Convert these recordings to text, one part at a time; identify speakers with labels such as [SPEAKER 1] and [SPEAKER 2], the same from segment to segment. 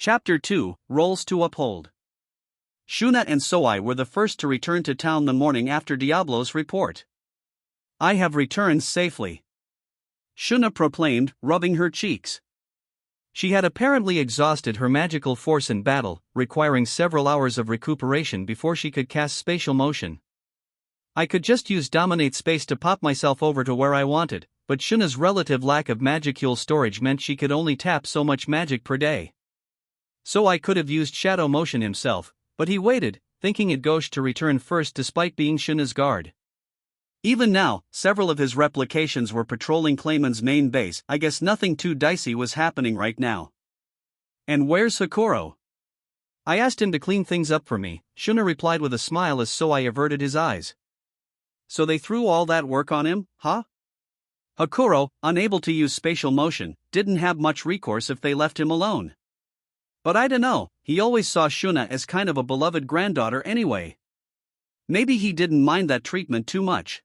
[SPEAKER 1] Chapter 2, Roles to Uphold. Shuna and Soai were the first to return to town the morning after Diablo's report. "I have returned safely," Shuna proclaimed, rubbing her cheeks. She had apparently exhausted her magical force in battle, requiring several hours of recuperation before she could cast spatial motion. "I could just use Dominate Space to pop myself over to where I wanted, but Shuna's relative lack of magicule storage meant she could only tap so much magic per day. So I could have used Shadow Motion himself, but he waited, thinking it gauche to return first despite being Shuna's guard. Even now, several of his replications were patrolling Clayman's main base. I guess nothing too dicey was happening right now." "And where's Hakuro?" "I asked him to clean things up for me," Shuna replied with a smile as Soai averted his eyes. "So they threw all that work on him, huh?" Hakuro, unable to use spatial motion, didn't have much recourse if they left him alone. "But I dunno, he always saw Shuna as kind of a beloved granddaughter anyway. Maybe he didn't mind that treatment too much."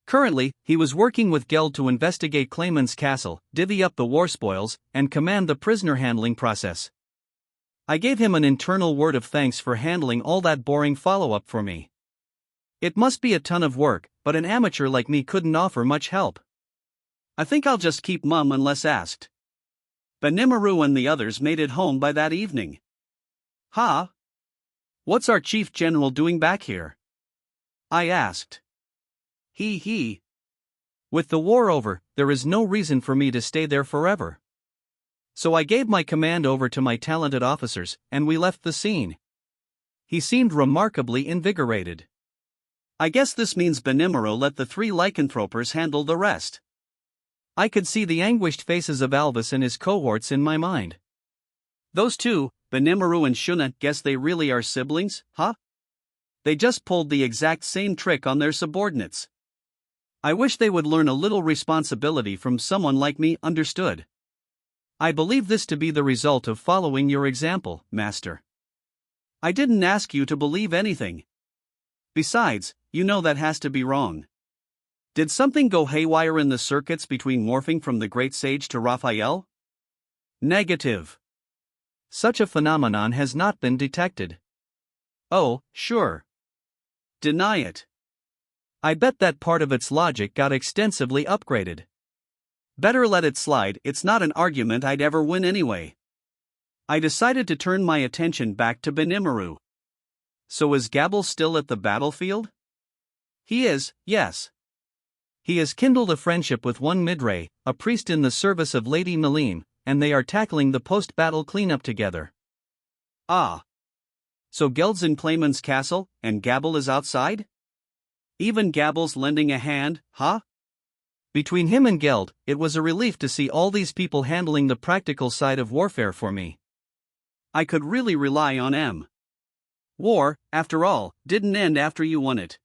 [SPEAKER 1] Currently, he was working with Geld to investigate Clayman's castle, divvy up the war spoils, and command the prisoner handling process. "I gave him an internal word of thanks for handling all that boring follow-up for me. It must be a ton of work, but an amateur like me couldn't offer much help. I think I'll just keep mum unless asked." Benimaru and the others made it home by that evening. "Huh? What's our chief general doing back here?" I asked. He. "With the war over, there is no reason for me to stay there forever. So I gave my command over to my talented officers, and we left the scene." He seemed remarkably invigorated. "I guess this means Benimaru let the three lycanthropers handle the rest." I could see the anguished faces of Alvis and his cohorts in my mind. "Those two, Benimaru and Shuna, guess they really are siblings, huh? They just pulled the exact same trick on their subordinates. I wish they would learn a little responsibility from someone like me, understood. I believe this to be the result of following your example, Master." "I didn't ask you to believe anything. Besides, you know that has to be wrong. Did something go haywire in the circuits between morphing from the Great Sage to Raphael?" "Negative. Such a phenomenon has not been detected." "Oh, sure. Deny it." "I bet that part of its logic got extensively upgraded." "Better let it slide, it's not an argument I'd ever win anyway." I decided to turn my attention back to Benimaru. "So is Gabble still at the battlefield?" "He is, yes. He has kindled a friendship with one Midray, a priest in the service of Lady Melim, and they are tackling the post-battle cleanup together." "Ah. So Geld's in Clayman's castle, and Gabble is outside? Even Gabble's lending a hand, huh?" Between him and Geld, it was a relief to see all these people handling the practical side of warfare for me. I could really rely on M. War, after all, didn't end after you won it.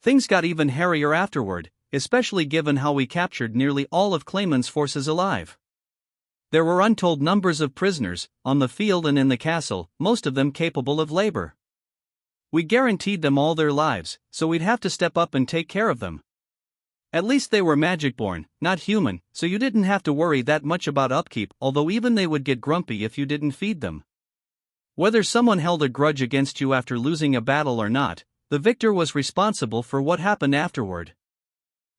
[SPEAKER 1] Things got even hairier afterward, especially given how we captured nearly all of Clayman's forces alive. There were untold numbers of prisoners, on the field and in the castle, most of them capable of labor. We guaranteed them all their lives, so we'd have to step up and take care of them. At least they were magic-born, not human, so you didn't have to worry that much about upkeep, although even they would get grumpy if you didn't feed them. Whether someone held a grudge against you after losing a battle or not, the victor was responsible for what happened afterward.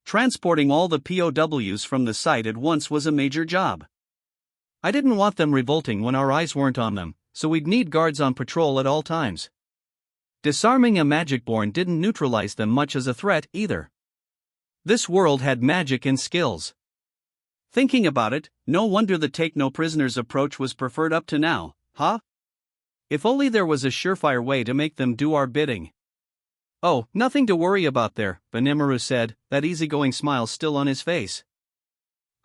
[SPEAKER 1] Transporting all the POWs from the site at once was a major job. I didn't want them revolting when our eyes weren't on them, so we'd need guards on patrol at all times. Disarming a magic-born didn't neutralize them much as a threat either. This world had magic and skills. Thinking about it, no wonder the take-no-prisoners approach was preferred up to now, huh? If only there was a surefire way to make them do our bidding. "Oh, nothing to worry about there," Benimaru said, that easygoing smile still on his face.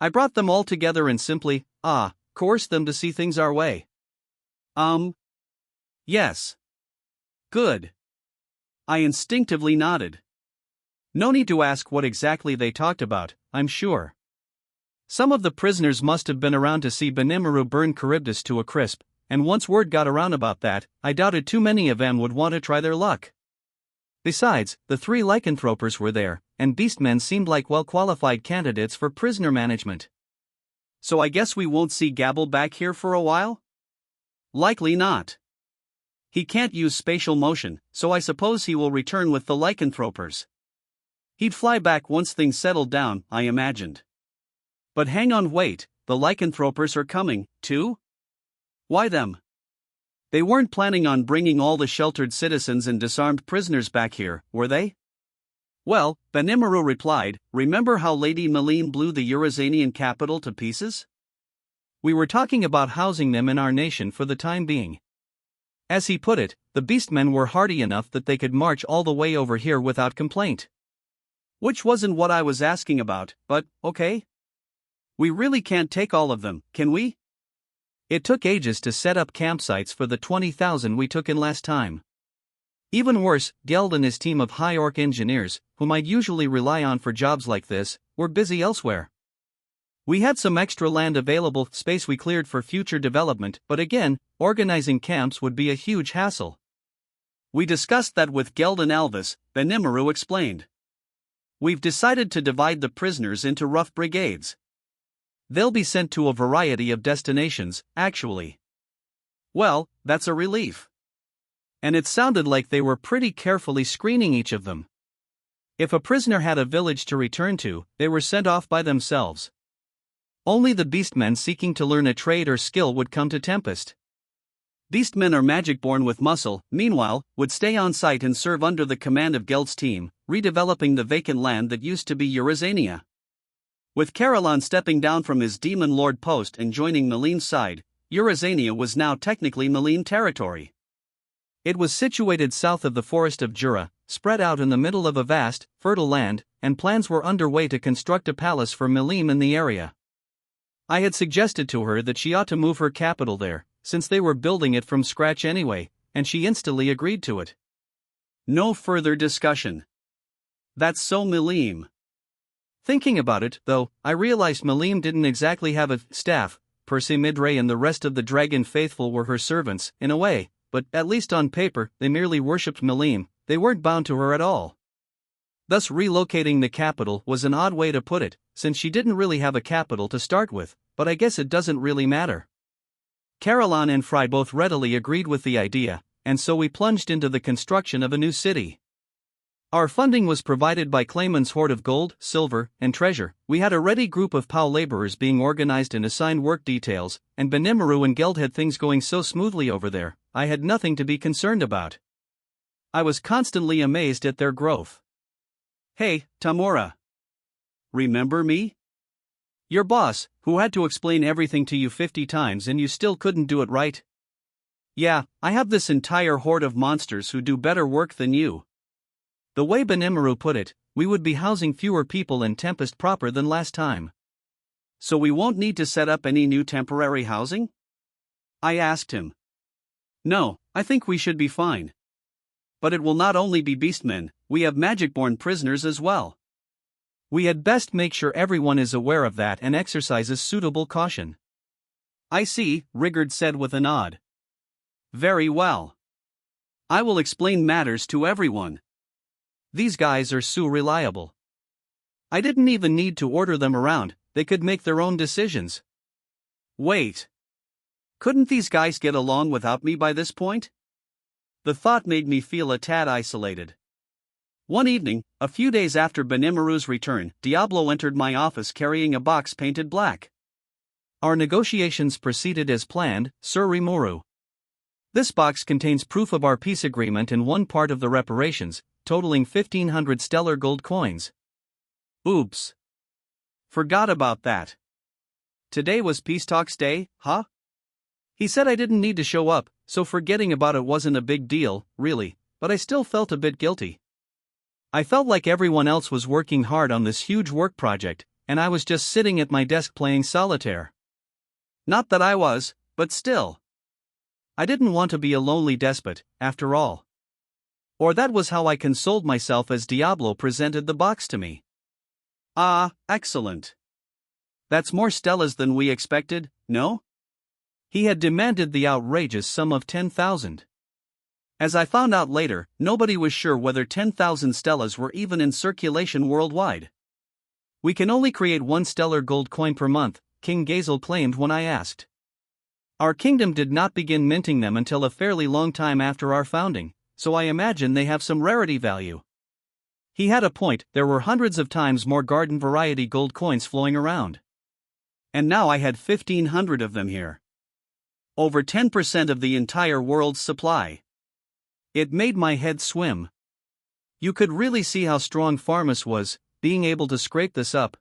[SPEAKER 1] "I brought them all together and simply, coerced them to see things our way." Yes. Good." I instinctively nodded. No need to ask what exactly they talked about, I'm sure. Some of the prisoners must have been around to see Benimaru burn Charybdis to a crisp, and once word got around about that, I doubted too many of them would want to try their luck. Besides, the three lycanthropers were there, and beastmen seemed like well-qualified candidates for prisoner management. "So I guess we won't see Gabble back here for a while?" Likely not. He can't use spatial motion, so I suppose he will return with the lycanthropers. He'd fly back once things settled down, I imagined. But hang on, wait, the lycanthropers are coming, too? Why them? They weren't planning on bringing all the sheltered citizens and disarmed prisoners back here, were they? Well, Rimuru replied, remember how Lady Meline blew the Eurazanian capital to pieces? We were talking about housing them in our nation for the time being. As he put it, the beastmen were hardy enough that they could march all the way over here without complaint. Which wasn't what I was asking about, but, okay. We really can't take all of them, can we? It took ages to set up campsites for the 20,000 we took in last time. Even worse, Geld and his team of high orc engineers, whom I'd usually rely on for jobs like this, were busy elsewhere. We had some extra land available, space we cleared for future development, but again, organizing camps would be a huge hassle. We discussed that with Geld and Alvis, Rimuru explained. We've decided to divide the prisoners into rough brigades. They'll be sent to a variety of destinations, actually. Well, that's a relief. And it sounded like they were pretty carefully screening each of them. If a prisoner had a village to return to, they were sent off by themselves. Only the beastmen seeking to learn a trade or skill would come to Tempest. Beastmen are magic-born with muscle, meanwhile, would stay on site and serve under the command of Geld's team, redeveloping the vacant land that used to be Eurazania. With Carolan stepping down from his demon lord post and joining Meline's side, Eurazania was now technically Meline territory. It was situated south of the forest of Jura, spread out in the middle of a vast, fertile land, and plans were underway to construct a palace for Meline in the area. I had suggested to her that she ought to move her capital there, since they were building it from scratch anyway, and she instantly agreed to it. No further discussion. That's so Meline. Thinking about it, though, I realized Meline didn't exactly have a staff. Percy Midray and the rest of the Dragon Faithful were her servants, in a way, but at least on paper, they merely worshipped Meline, they weren't bound to her at all. Thus relocating the capital was an odd way to put it, since she didn't really have a capital to start with, but I guess it doesn't really matter. Carolan and Fry both readily agreed with the idea, and so we plunged into the construction of a new city. Our funding was provided by Clayman's hoard of gold, silver, and treasure. We had a ready group of POW laborers being organized and assigned work details, and Rimuru and Geld had things going so smoothly over there, I had nothing to be concerned about. I was constantly amazed at their growth. Hey, Tamura. Remember me? Your boss, who had to explain everything to you 50 times and you still couldn't do it right? Yeah, I have this entire horde of monsters who do better work than you. The way Rimuru put it, we would be housing fewer people in Tempest proper than last time. So we won't need to set up any new temporary housing? I asked him. No, I think we should be fine. But it will not only be beastmen, we have magic-born prisoners as well. We had best make sure everyone is aware of that and exercises suitable caution. I see, Rigard said with a nod. Very well. I will explain matters to everyone. These guys are so reliable. I didn't even need to order them around, they could make their own decisions. Wait. Couldn't these guys get along without me by this point? The thought made me feel a tad isolated. One evening, a few days after Rimuru return, Diablo entered my office carrying a box painted black. Our negotiations proceeded as planned, Sir Rimuru. This box contains proof of our peace agreement and one part of the reparations, totaling 1,500 stellar gold coins. Oops. Forgot about that. Today was Peace Talks Day, huh? He said I didn't need to show up, so forgetting about it wasn't a big deal, really, but I still felt a bit guilty. I felt like everyone else was working hard on this huge work project, and I was just sitting at my desk playing solitaire. Not that I was, but still. I didn't want to be a lonely despot, after all. Or that was how I consoled myself as Diablo presented the box to me. Ah, excellent. That's more stellas than we expected, no? He had demanded the outrageous sum of 10,000. As I found out later, nobody was sure whether 10,000 stellas were even in circulation worldwide. We can only create one stellar gold coin per month, King Gazel claimed when I asked. Our kingdom did not begin minting them until a fairly long time after our founding, so I imagine they have some rarity value. He had a point, there were hundreds of times more garden variety gold coins flowing around. And now I had 1,500 of them here. Over 10% of the entire world's supply. It made my head swim. You could really see how strong Pharmus was, being able to scrape this up.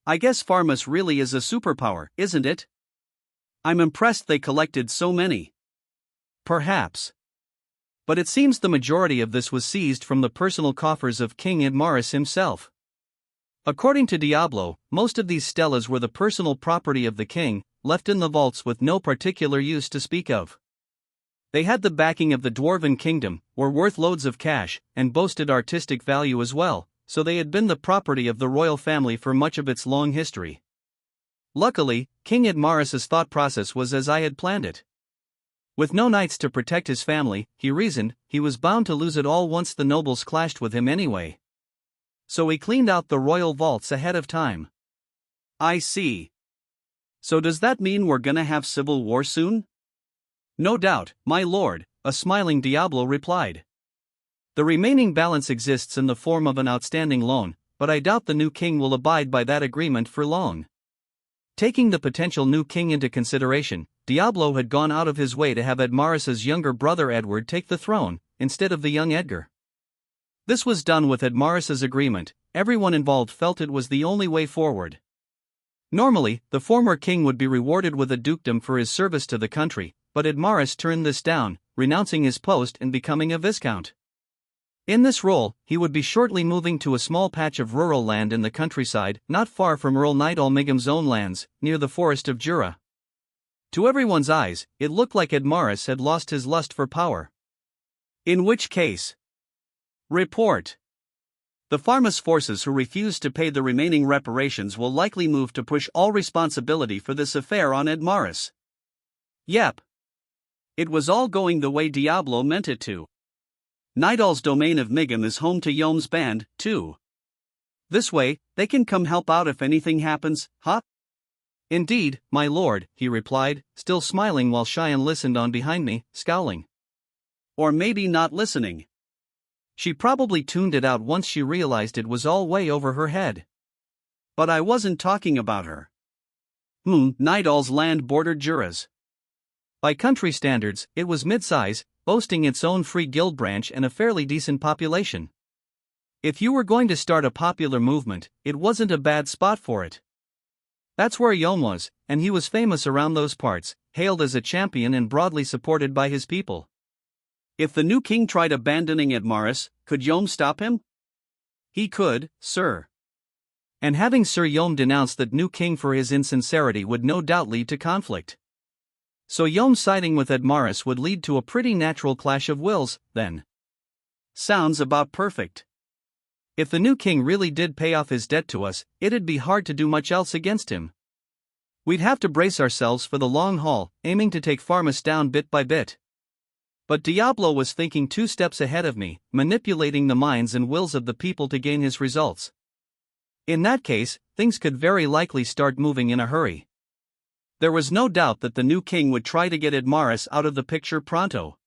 [SPEAKER 1] I guess Pharmus really is a superpower, isn't it? I'm impressed they collected so many. Perhaps. But it seems the majority of this was seized from the personal coffers of King Admaris himself. According to Diablo, most of these stelas were the personal property of the king, left in the vaults with no particular use to speak of. They had the backing of the Dwarven Kingdom, were worth loads of cash, and boasted artistic value as well, so they had been the property of the royal family for much of its long history. Luckily, King Admaris's thought process was as I had planned it. With no knights to protect his family, he reasoned, he was bound to lose it all once the nobles clashed with him anyway. So he cleaned out the royal vaults ahead of time. I see. So does that mean we're gonna have civil war soon? No doubt, my lord, a smiling Diablo replied. The remaining balance exists in the form of an outstanding loan, but I doubt the new king will abide by that agreement for long. Taking the potential new king into consideration, Diablo had gone out of his way to have Admaris's younger brother Edward take the throne, instead of the young Edgar. This was done with Admaris's agreement. Everyone involved felt it was the only way forward. Normally, the former king would be rewarded with a dukedom for his service to the country, but Admaris turned this down, renouncing his post and becoming a viscount. In this role, he would be shortly moving to a small patch of rural land in the countryside, not far from Earl Knight Almigham's own lands, near the forest of Jura. To everyone's eyes, it looked like Admaris had lost his lust for power. In which case, report. The Pharmus forces who refuse to pay the remaining reparations will likely move to push all responsibility for this affair on Admaris. Yep. It was all going the way Diablo meant it to. Nidal's domain of Migham is home to Yom's band, too. This way, they can come help out if anything happens, huh? Indeed, my lord, he replied, still smiling while Cheyenne listened on behind me, scowling. Or maybe not listening. She probably tuned it out once she realized it was all way over her head. But I wasn't talking about her. Nidal's land bordered Jura's. By country standards, it was mid-size, boasting its own free guild branch and a fairly decent population. If you were going to start a popular movement, it wasn't a bad spot for it. That's where Yom was, and he was famous around those parts, hailed as a champion and broadly supported by his people. If the new king tried abandoning Admaris, could Yom stop him? He could, sir. And having Sir Yom denounce that new king for his insincerity would no doubt lead to conflict. So Yom siding with Admaris would lead to a pretty natural clash of wills, then. Sounds about perfect. If the new king really did pay off his debt to us, it'd be hard to do much else against him. We'd have to brace ourselves for the long haul, aiming to take Pharmus down bit by bit. But Diablo was thinking 2 steps ahead of me, manipulating the minds and wills of the people to gain his results. In that case, things could very likely start moving in a hurry. There was no doubt that the new king would try to get Admaris out of the picture pronto.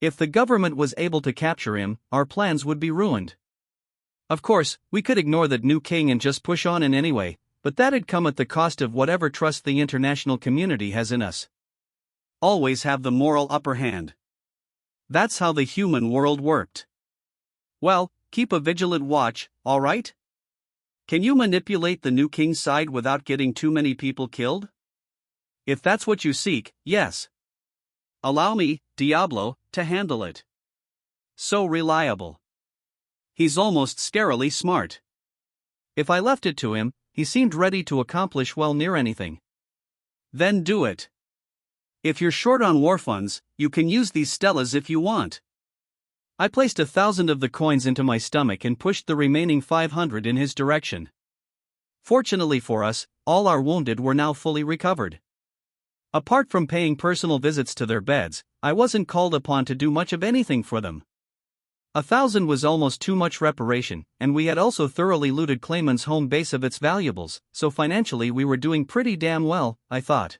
[SPEAKER 1] If the government was able to capture him, our plans would be ruined. Of course, we could ignore that new king and just push on in any way, but that'd come at the cost of whatever trust the international community has in us. Always have the moral upper hand. That's how the human world worked. Well, keep a vigilant watch, alright? Can you manipulate the new king's side without getting too many people killed? If that's what you seek, yes. Allow me, Diablo, to handle it. So reliable. He's almost scarily smart. If I left it to him, he seemed ready to accomplish well near anything. Then do it. If you're short on war funds, you can use these stelas if you want. I placed 1,000 of the coins into my stomach and pushed the remaining 500 in his direction. Fortunately for us, all our wounded were now fully recovered. Apart from paying personal visits to their beds, I wasn't called upon to do much of anything for them. 1,000 was almost too much reparation, and we had also thoroughly looted Clayman's home base of its valuables, so financially we were doing pretty damn well, I thought.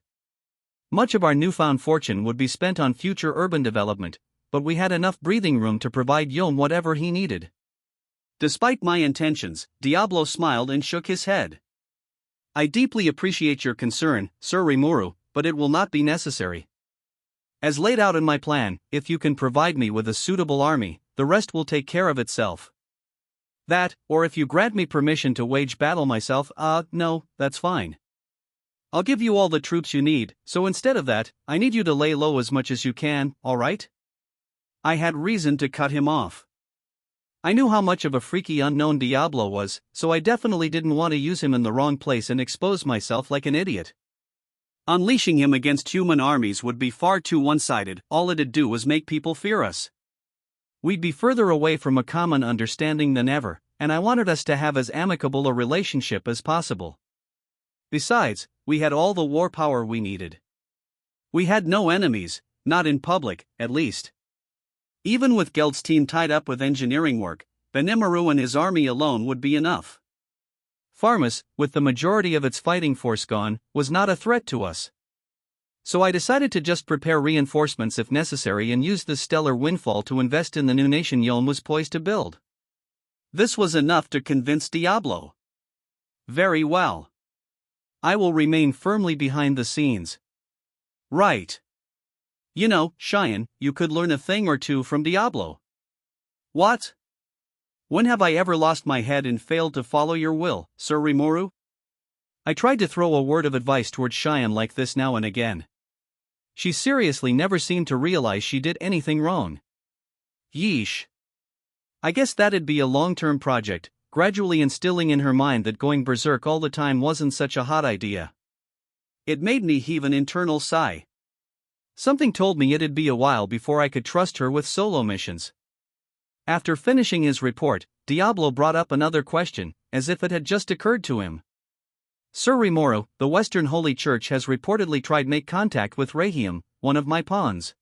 [SPEAKER 1] Much of our newfound fortune would be spent on future urban development, but we had enough breathing room to provide Yom whatever he needed. Despite my intentions, Diablo smiled and shook his head. I deeply appreciate your concern, Sir Rimuru, but it will not be necessary. As laid out in my plan, if you can provide me with a suitable army, the rest will take care of itself. That, or if you grant me permission to wage battle myself, no, that's fine. I'll give you all the troops you need, so instead of that, I need you to lay low as much as you can, alright? I had reason to cut him off. I knew how much of a freaky unknown Diablo was, so I definitely didn't want to use him in the wrong place and expose myself like an idiot. Unleashing him against human armies would be far too one-sided. All it'd do was make people fear us. We'd be further away from a common understanding than ever, and I wanted us to have as amicable a relationship as possible. Besides, we had all the war power we needed. We had no enemies, not in public, at least. Even with Geld's team tied up with engineering work, Benimaru and his army alone would be enough. Farmus, with the majority of its fighting force gone, was not a threat to us. So I decided to just prepare reinforcements if necessary and use this stellar windfall to invest in the new nation Yom was poised to build. This was enough to convince Diablo. Very well. I will remain firmly behind the scenes. Right. You know, Cheyenne, you could learn a thing or two from Diablo. What? When have I ever lost my head and failed to follow your will, Sir Rimuru? I tried to throw a word of advice towards Cheyenne like this now and again. She seriously never seemed to realize she did anything wrong. Yeesh. I guess that'd be a long-term project, gradually instilling in her mind that going berserk all the time wasn't such a hot idea. It made me heave an internal sigh. Something told me it'd be a while before I could trust her with solo missions. After finishing his report, Diablo brought up another question, as if it had just occurred to him. Sir Rimuru, the Western Holy Church has reportedly tried make contact with Rahiam, one of my pawns.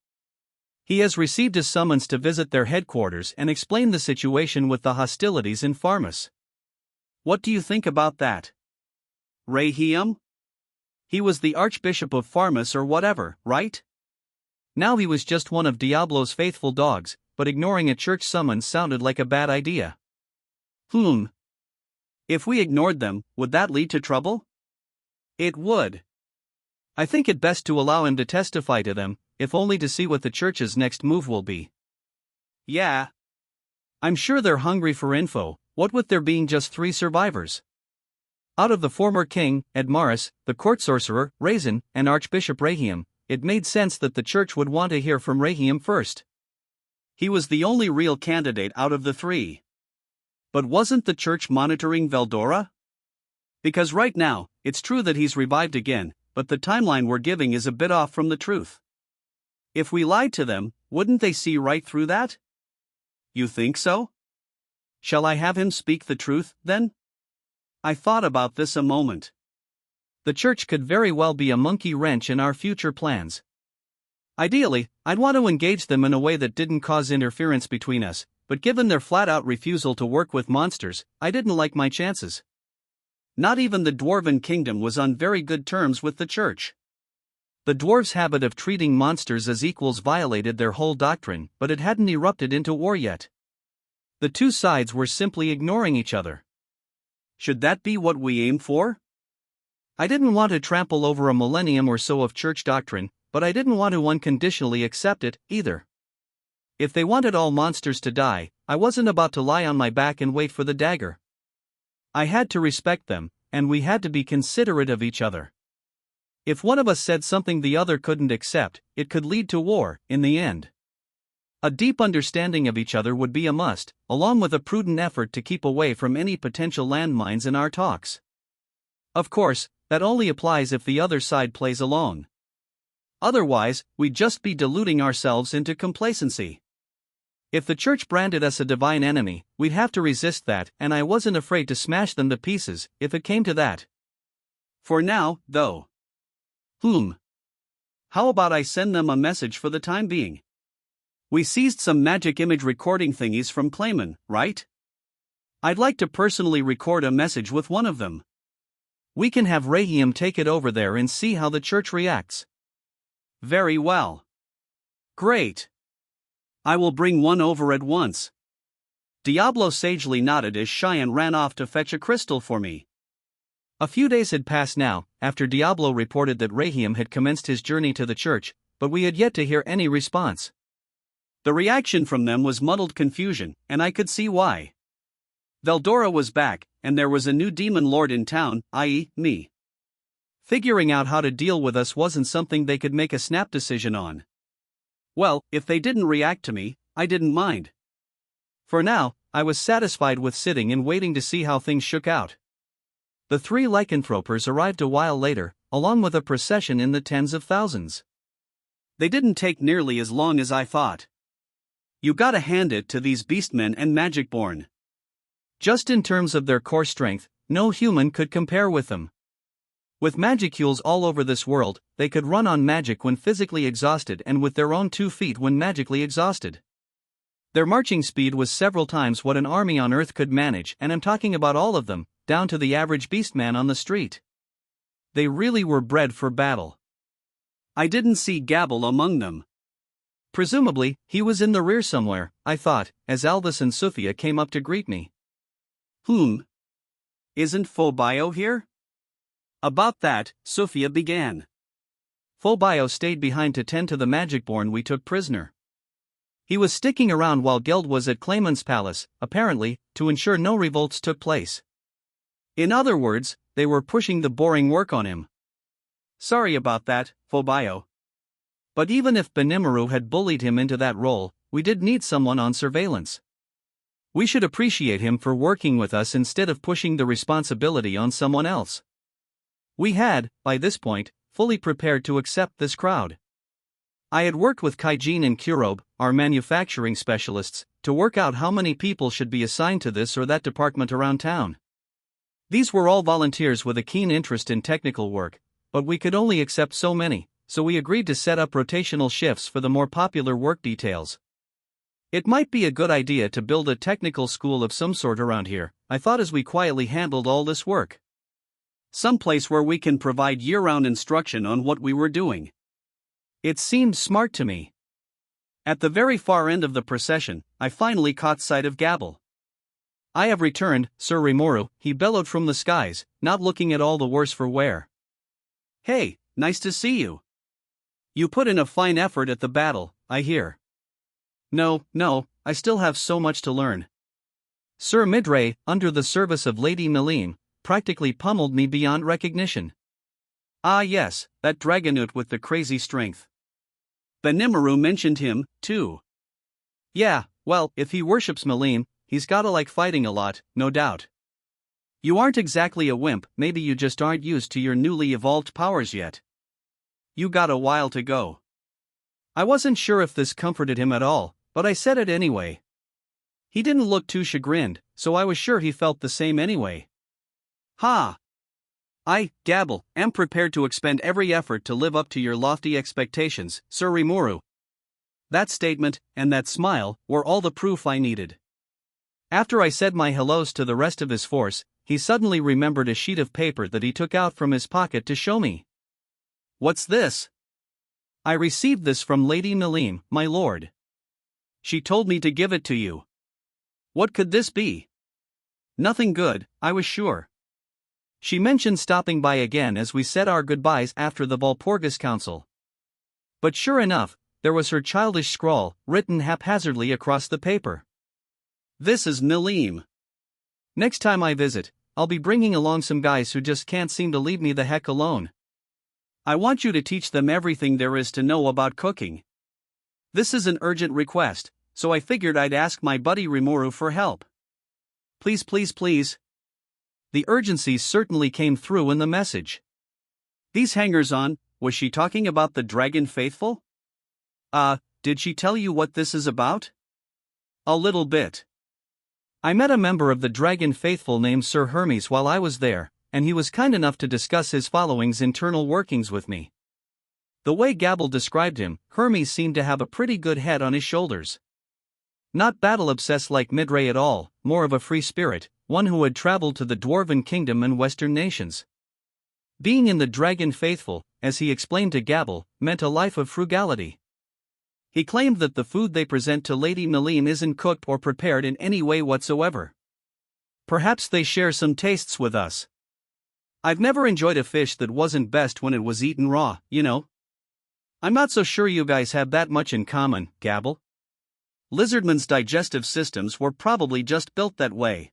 [SPEAKER 1] He has received a summons to visit their headquarters and explain the situation with the hostilities in Farmus. What do you think about that? Rahiam? He was the Archbishop of Farmus or whatever, right? Now he was just one of Diablo's faithful dogs, but ignoring a church summons sounded like a bad idea. If we ignored them, would that lead to trouble? It would. I think it best to allow him to testify to them, if only to see what the church's next move will be. Yeah. I'm sure they're hungry for info, what with there being just 3 survivors. Out of the former king, Edmaris, the court sorcerer, Raisin, and Archbishop Rahiam, it made sense that the church would want to hear from Rahiam first. He was the only real candidate out of the 3. But wasn't the church monitoring Veldora? Because right now, it's true that he's revived again, but the timeline we're giving is a bit off from the truth. If we lied to them, wouldn't they see right through that? You think so? Shall I have him speak the truth, then? I thought about this a moment. The church could very well be a monkey wrench in our future plans. Ideally, I'd want to engage them in a way that didn't cause interference between us, but given their flat-out refusal to work with monsters, I didn't like my chances. Not even the Dwarven Kingdom was on very good terms with the church. The dwarves' habit of treating monsters as equals violated their whole doctrine, but it hadn't erupted into war yet. The two sides were simply ignoring each other. Should that be what we aim for? I didn't want to trample over a millennium or so of church doctrine, but I didn't want to unconditionally accept it, either. If they wanted all monsters to die, I wasn't about to lie on my back and wait for the dagger. I had to respect them, and we had to be considerate of each other. If one of us said something the other couldn't accept, it could lead to war, in the end. A deep understanding of each other would be a must, along with a prudent effort to keep away from any potential landmines in our talks. Of course, that only applies if the other side plays along. Otherwise, we'd just be deluding ourselves into complacency. If the church branded us a divine enemy, we'd have to resist that, and I wasn't afraid to smash them to pieces, if it came to that. For now, though. How about I send them a message for the time being? We seized some magic image recording thingies from Clayman, right? I'd like to personally record a message with one of them. We can have Rahiam take it over there and see how the church reacts. Very well. Great. I will bring one over at once. Diablo sagely nodded as Cheyenne ran off to fetch a crystal for me. A few days had passed now, after Diablo reported that Rahim had commenced his journey to the church, but we had yet to hear any response. The reaction from them was muddled confusion, and I could see why. Veldora was back, and there was a new demon lord in town, i.e., me. Figuring out how to deal with us wasn't something they could make a snap decision on. Well, if they didn't react to me, I didn't mind. For now, I was satisfied with sitting and waiting to see how things shook out. The 3 lycanthropers arrived a while later, along with a procession in the tens of thousands. They didn't take nearly as long as I thought. You gotta hand it to these beastmen and magicborn. Just in terms of their core strength, no human could compare with them. With magicules all over this world, they could run on magic when physically exhausted and with their own 2 feet when magically exhausted. Their marching speed was several times what an army on Earth could manage, and I'm talking about all of them, down to the average beastman on the street. They really were bred for battle. I didn't see Gabble among them. Presumably, he was in the rear somewhere, I thought, as Alvis and Sophia came up to greet me. Isn't Phobio here? About that, Sophia began. Phobio stayed behind to tend to the magicborn we took prisoner. He was sticking around while Geld was at Clayman's palace, apparently, to ensure no revolts took place. In other words, they were pushing the boring work on him. Sorry about that, Phobio. But even if Benimaru had bullied him into that role, we did need someone on surveillance. We should appreciate him for working with us instead of pushing the responsibility on someone else. We had, by this point, fully prepared to accept this crowd. I had worked with Kaijin and Kurobe, our manufacturing specialists, to work out how many people should be assigned to this or that department around town. These were all volunteers with a keen interest in technical work, but we could only accept so many, so we agreed to set up rotational shifts for the more popular work details. It might be a good idea to build a technical school of some sort around here, I thought as we quietly handled all this work. Some place where we can provide year-round instruction on what we were doing. It seemed smart to me. At the very far end of the procession, I finally caught sight of Gabble. I have returned, Sir Rimuru, he bellowed from the skies, not looking at all the worse for wear. Hey, nice to see you. You put in a fine effort at the battle, I hear. No, I still have so much to learn. Sir Midray, under the service of Lady Melim, practically pummeled me beyond recognition. Ah yes, that dragonoot with the crazy strength. Benimaru mentioned him, too. Yeah, well, if he worships Melim, he's gotta like fighting a lot, no doubt. You aren't exactly a wimp, maybe you just aren't used to your newly evolved powers yet. You got a while to go. I wasn't sure if this comforted him at all, but I said it anyway. He didn't look too chagrined, so I was sure he felt the same anyway. Ha! I, Gabble, am prepared to expend every effort to live up to your lofty expectations, Sir Rimuru. That statement, and that smile, were all the proof I needed. After I said my hellos to the rest of his force, he suddenly remembered a sheet of paper that he took out from his pocket to show me. What's this? I received this from Lady Melim, my lord. She told me to give it to you. What could this be? Nothing good, I was sure. She mentioned stopping by again as we said our goodbyes after the Valpurgis Council. But sure enough, there was her childish scrawl, written haphazardly across the paper. This is Melim. Next time I visit, I'll be bringing along some guys who just can't seem to leave me the heck alone. I want you to teach them everything there is to know about cooking. This is an urgent request, so I figured I'd ask my buddy Rimuru for help. Please, please, please. The urgency certainly came through in the message. These hangers-on, was she talking about the Dragon Faithful? Did she tell you what this is about? A little bit. I met a member of the Dragon Faithful named Sir Hermes while I was there, and he was kind enough to discuss his following's internal workings with me. The way Gabble described him, Hermes seemed to have a pretty good head on his shoulders. Not battle-obsessed like Midray at all, more of a free spirit, one who had traveled to the Dwarven Kingdom and Western nations. Being in the Dragon Faithful, as he explained to Gabble, meant a life of frugality. He claimed that the food they present to Lady Melim isn't cooked or prepared in any way whatsoever. Perhaps they share some tastes with us. I've never enjoyed a fish that wasn't best when it was eaten raw, you know. I'm not so sure you guys have that much in common, Gabble. Lizardmen's digestive systems were probably just built that way.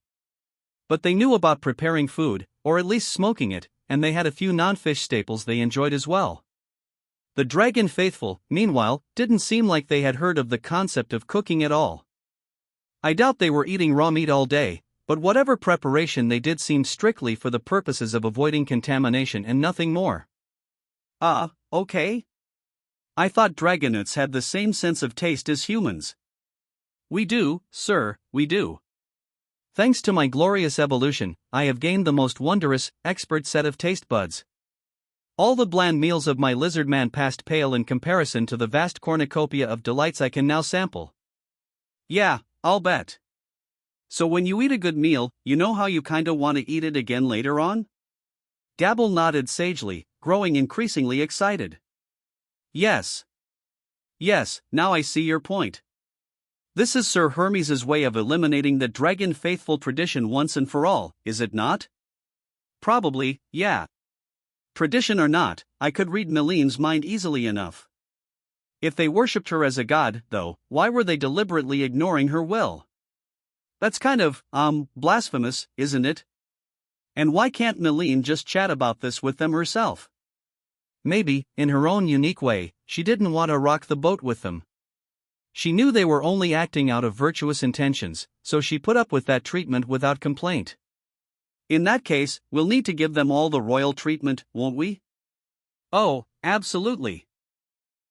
[SPEAKER 1] But they knew about preparing food, or at least smoking it, and they had a few non-fish staples they enjoyed as well. The dragon faithful, meanwhile, didn't seem like they had heard of the concept of cooking at all. I doubt they were eating raw meat all day, but whatever preparation they did seemed strictly for the purposes of avoiding contamination and nothing more. Okay. I thought dragonets had the same sense of taste as humans. We do, sir, we do. Thanks to my glorious evolution, I have gained the most wondrous, expert set of taste buds. All the bland meals of my lizard man passed pale in comparison to the vast cornucopia of delights I can now sample. Yeah, I'll bet. So when you eat a good meal, you know how you kinda want to eat it again later on? Gabble nodded sagely, growing increasingly excited. Yes, now I see your point. This is Sir Hermes's way of eliminating the dragon faithful tradition once and for all, is it not? Probably, yeah. Tradition or not, I could read Melim's mind easily enough. If they worshipped her as a god, though, why were they deliberately ignoring her will? That's kind of, blasphemous, isn't it? And why can't Melim just chat about this with them herself? Maybe, in her own unique way, she didn't want to rock the boat with them. She knew they were only acting out of virtuous intentions, so she put up with that treatment without complaint. In that case, we'll need to give them all the royal treatment, won't we? Oh, absolutely.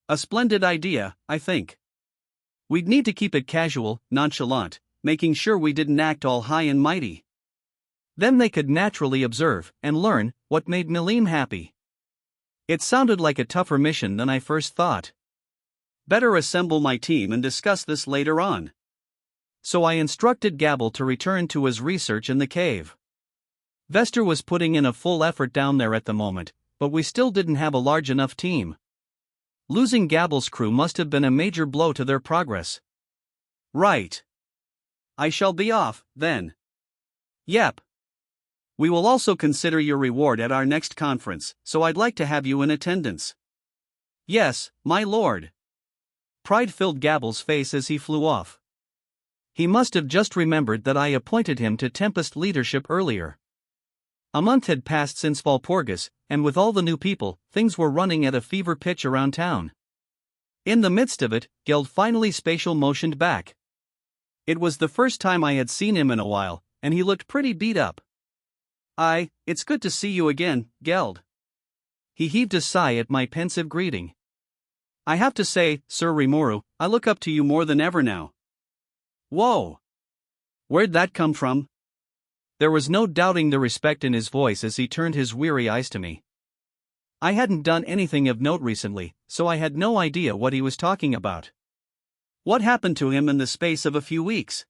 [SPEAKER 1] A splendid idea, I think. We'd need to keep it casual, nonchalant, making sure we didn't act all high and mighty. Then they could naturally observe and learn what made Melim happy. It sounded like a tougher mission than I first thought. Better assemble my team and discuss this later on. So I instructed Gabble to return to his research in the cave. Vester was putting in a full effort down there at the moment, but we still didn't have a large enough team. Losing Gabble's crew must have been a major blow to their progress. Right. I shall be off, then. Yep. We will also consider your reward at our next conference, so I'd like to have you in attendance. Yes, my lord. Pride filled Gabble's face as he flew off. He must have just remembered that I appointed him to Tempest leadership earlier. A month had passed since Valpurgis, and with all the new people, things were running at a fever pitch around town. In the midst of it, Geld finally spatial motioned back. It was the first time I had seen him in a while, and he looked pretty beat up. It's good to see you again, Geld. He heaved a sigh at my pensive greeting. I have to say, Sir Rimuru, I look up to you more than ever now. Whoa! Where'd that come from? There was no doubting the respect in his voice as he turned his weary eyes to me. I hadn't done anything of note recently, so I had no idea what he was talking about. What happened to him in the space of a few weeks?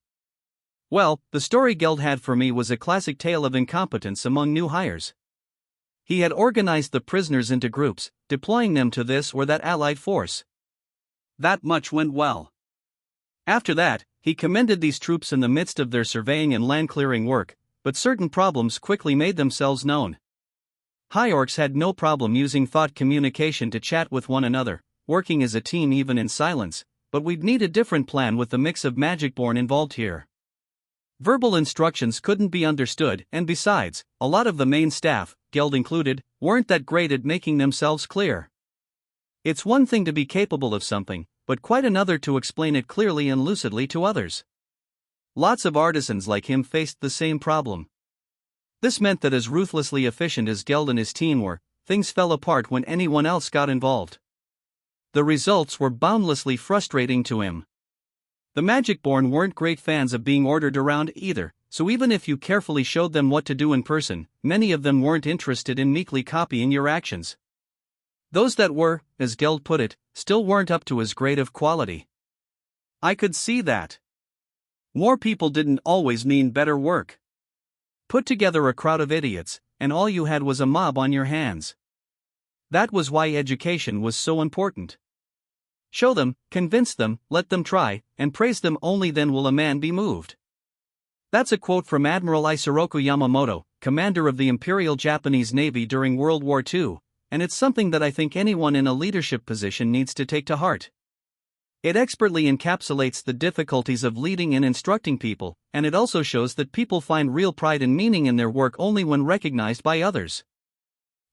[SPEAKER 1] Well, the story Geld had for me was a classic tale of incompetence among new hires. He had organized the prisoners into groups, deploying them to this or that allied force. That much went well. After that, he commended these troops in the midst of their surveying and land-clearing work, but certain problems quickly made themselves known. High orcs had no problem using thought communication to chat with one another, working as a team even in silence, but we'd need a different plan with the mix of magic-born involved here. Verbal instructions couldn't be understood, and besides, a lot of the main staff, Geld included, weren't that great at making themselves clear. It's one thing to be capable of something, but quite another to explain it clearly and lucidly to others. Lots of artisans like him faced the same problem. This meant that as ruthlessly efficient as Geld and his team were, things fell apart when anyone else got involved. The results were boundlessly frustrating to him. The Magic-born weren't great fans of being ordered around either, so even if you carefully showed them what to do in person, many of them weren't interested in meekly copying your actions. Those that were, as Geld put it, still weren't up to his grade of quality. I could see that. More people didn't always mean better work. Put together a crowd of idiots, and all you had was a mob on your hands. That was why education was so important. Show them, convince them, let them try, and praise them, only then will a man be moved. That's a quote from Admiral Isoroku Yamamoto, commander of the Imperial Japanese Navy during World War II, and it's something that I think anyone in a leadership position needs to take to heart. It expertly encapsulates the difficulties of leading and instructing people, and it also shows that people find real pride and meaning in their work only when recognized by others.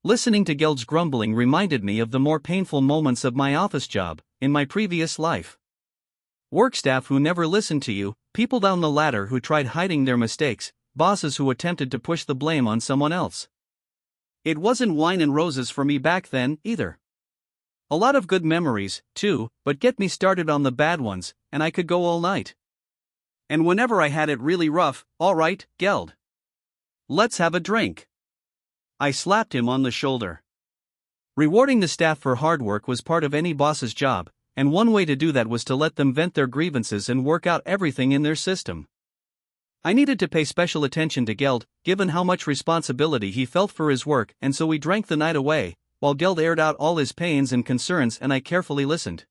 [SPEAKER 1] Listening to Geld's grumbling reminded me of the more painful moments of my office job, in my previous life. Work staff who never listened to you, people down the ladder who tried hiding their mistakes, bosses who attempted to push the blame on someone else. It wasn't wine and roses for me back then, either. A lot of good memories, too, but get me started on the bad ones, and I could go all night. And whenever I had it really rough, all right, Geld. Let's have a drink. I slapped him on the shoulder. Rewarding the staff for hard work was part of any boss's job, and one way to do that was to let them vent their grievances and work out everything in their system. I needed to pay special attention to Geld, given how much responsibility he felt for his work, and so we drank the night away, while Geld aired out all his pains and concerns and I carefully listened.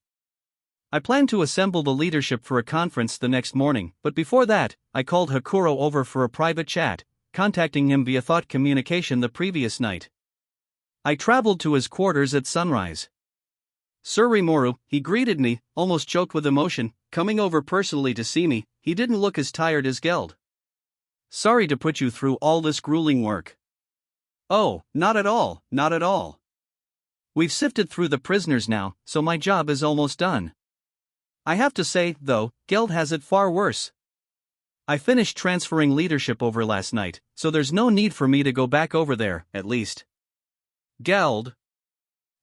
[SPEAKER 1] I planned to assemble the leadership for a conference the next morning, but before that, I called Hakuro over for a private chat, contacting him via thought communication the previous night. I traveled to his quarters at sunrise. Sir Rimuru, he greeted me, almost choked with emotion, coming over personally to see me. He didn't look as tired as Geld. Sorry to put you through all this grueling work. Oh, not at all, not at all. We've sifted through the prisoners now, so my job is almost done. I have to say, though, Geld has it far worse. I finished transferring leadership over last night, so there's no need for me to go back over there, at least. Geld?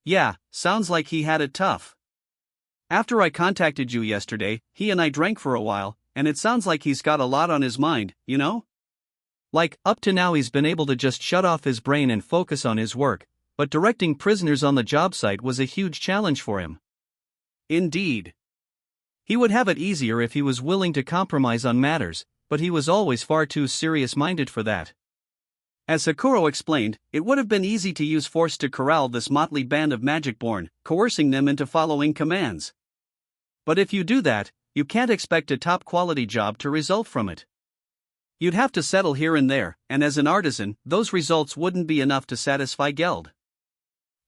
[SPEAKER 1] Yeah, sounds like he had it tough. After I contacted you yesterday, he and I drank for a while, and it sounds like he's got a lot on his mind, you know? Like, up to now he's been able to just shut off his brain and focus on his work, but directing prisoners on the job site was a huge challenge for him. Indeed. He would have it easier if he was willing to compromise on matters, but he was always far too serious-minded for that. As Sakuro explained, it would have been easy to use force to corral this motley band of Magic-born, coercing them into following commands. But if you do that, you can't expect a top-quality job to result from it. You'd have to settle here and there, and as an artisan, those results wouldn't be enough to satisfy Geld.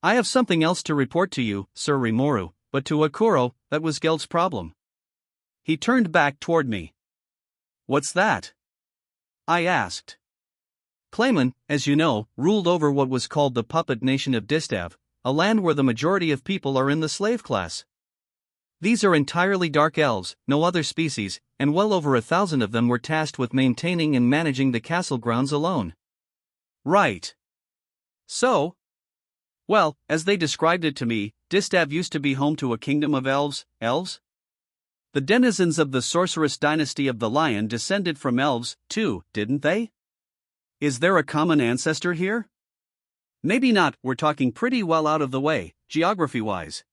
[SPEAKER 1] I have something else to report to you, Sir Rimuru, but to Akuro, that was Geld's problem. He turned back toward me. What's that? I asked. Clayman, as you know, ruled over what was called the puppet nation of Distav, a land where the majority of people are in the slave class. These are entirely dark elves, no other species, and well over 1,000 of them were tasked with maintaining and managing the castle grounds alone. Right. So? Well, as they described it to me, Distav used to be home to a kingdom of elves. The denizens of the sorceress dynasty of the Lion descended from elves, too, didn't they? Is there a common ancestor here? Maybe not, we're talking pretty well out of the way, geography-wise.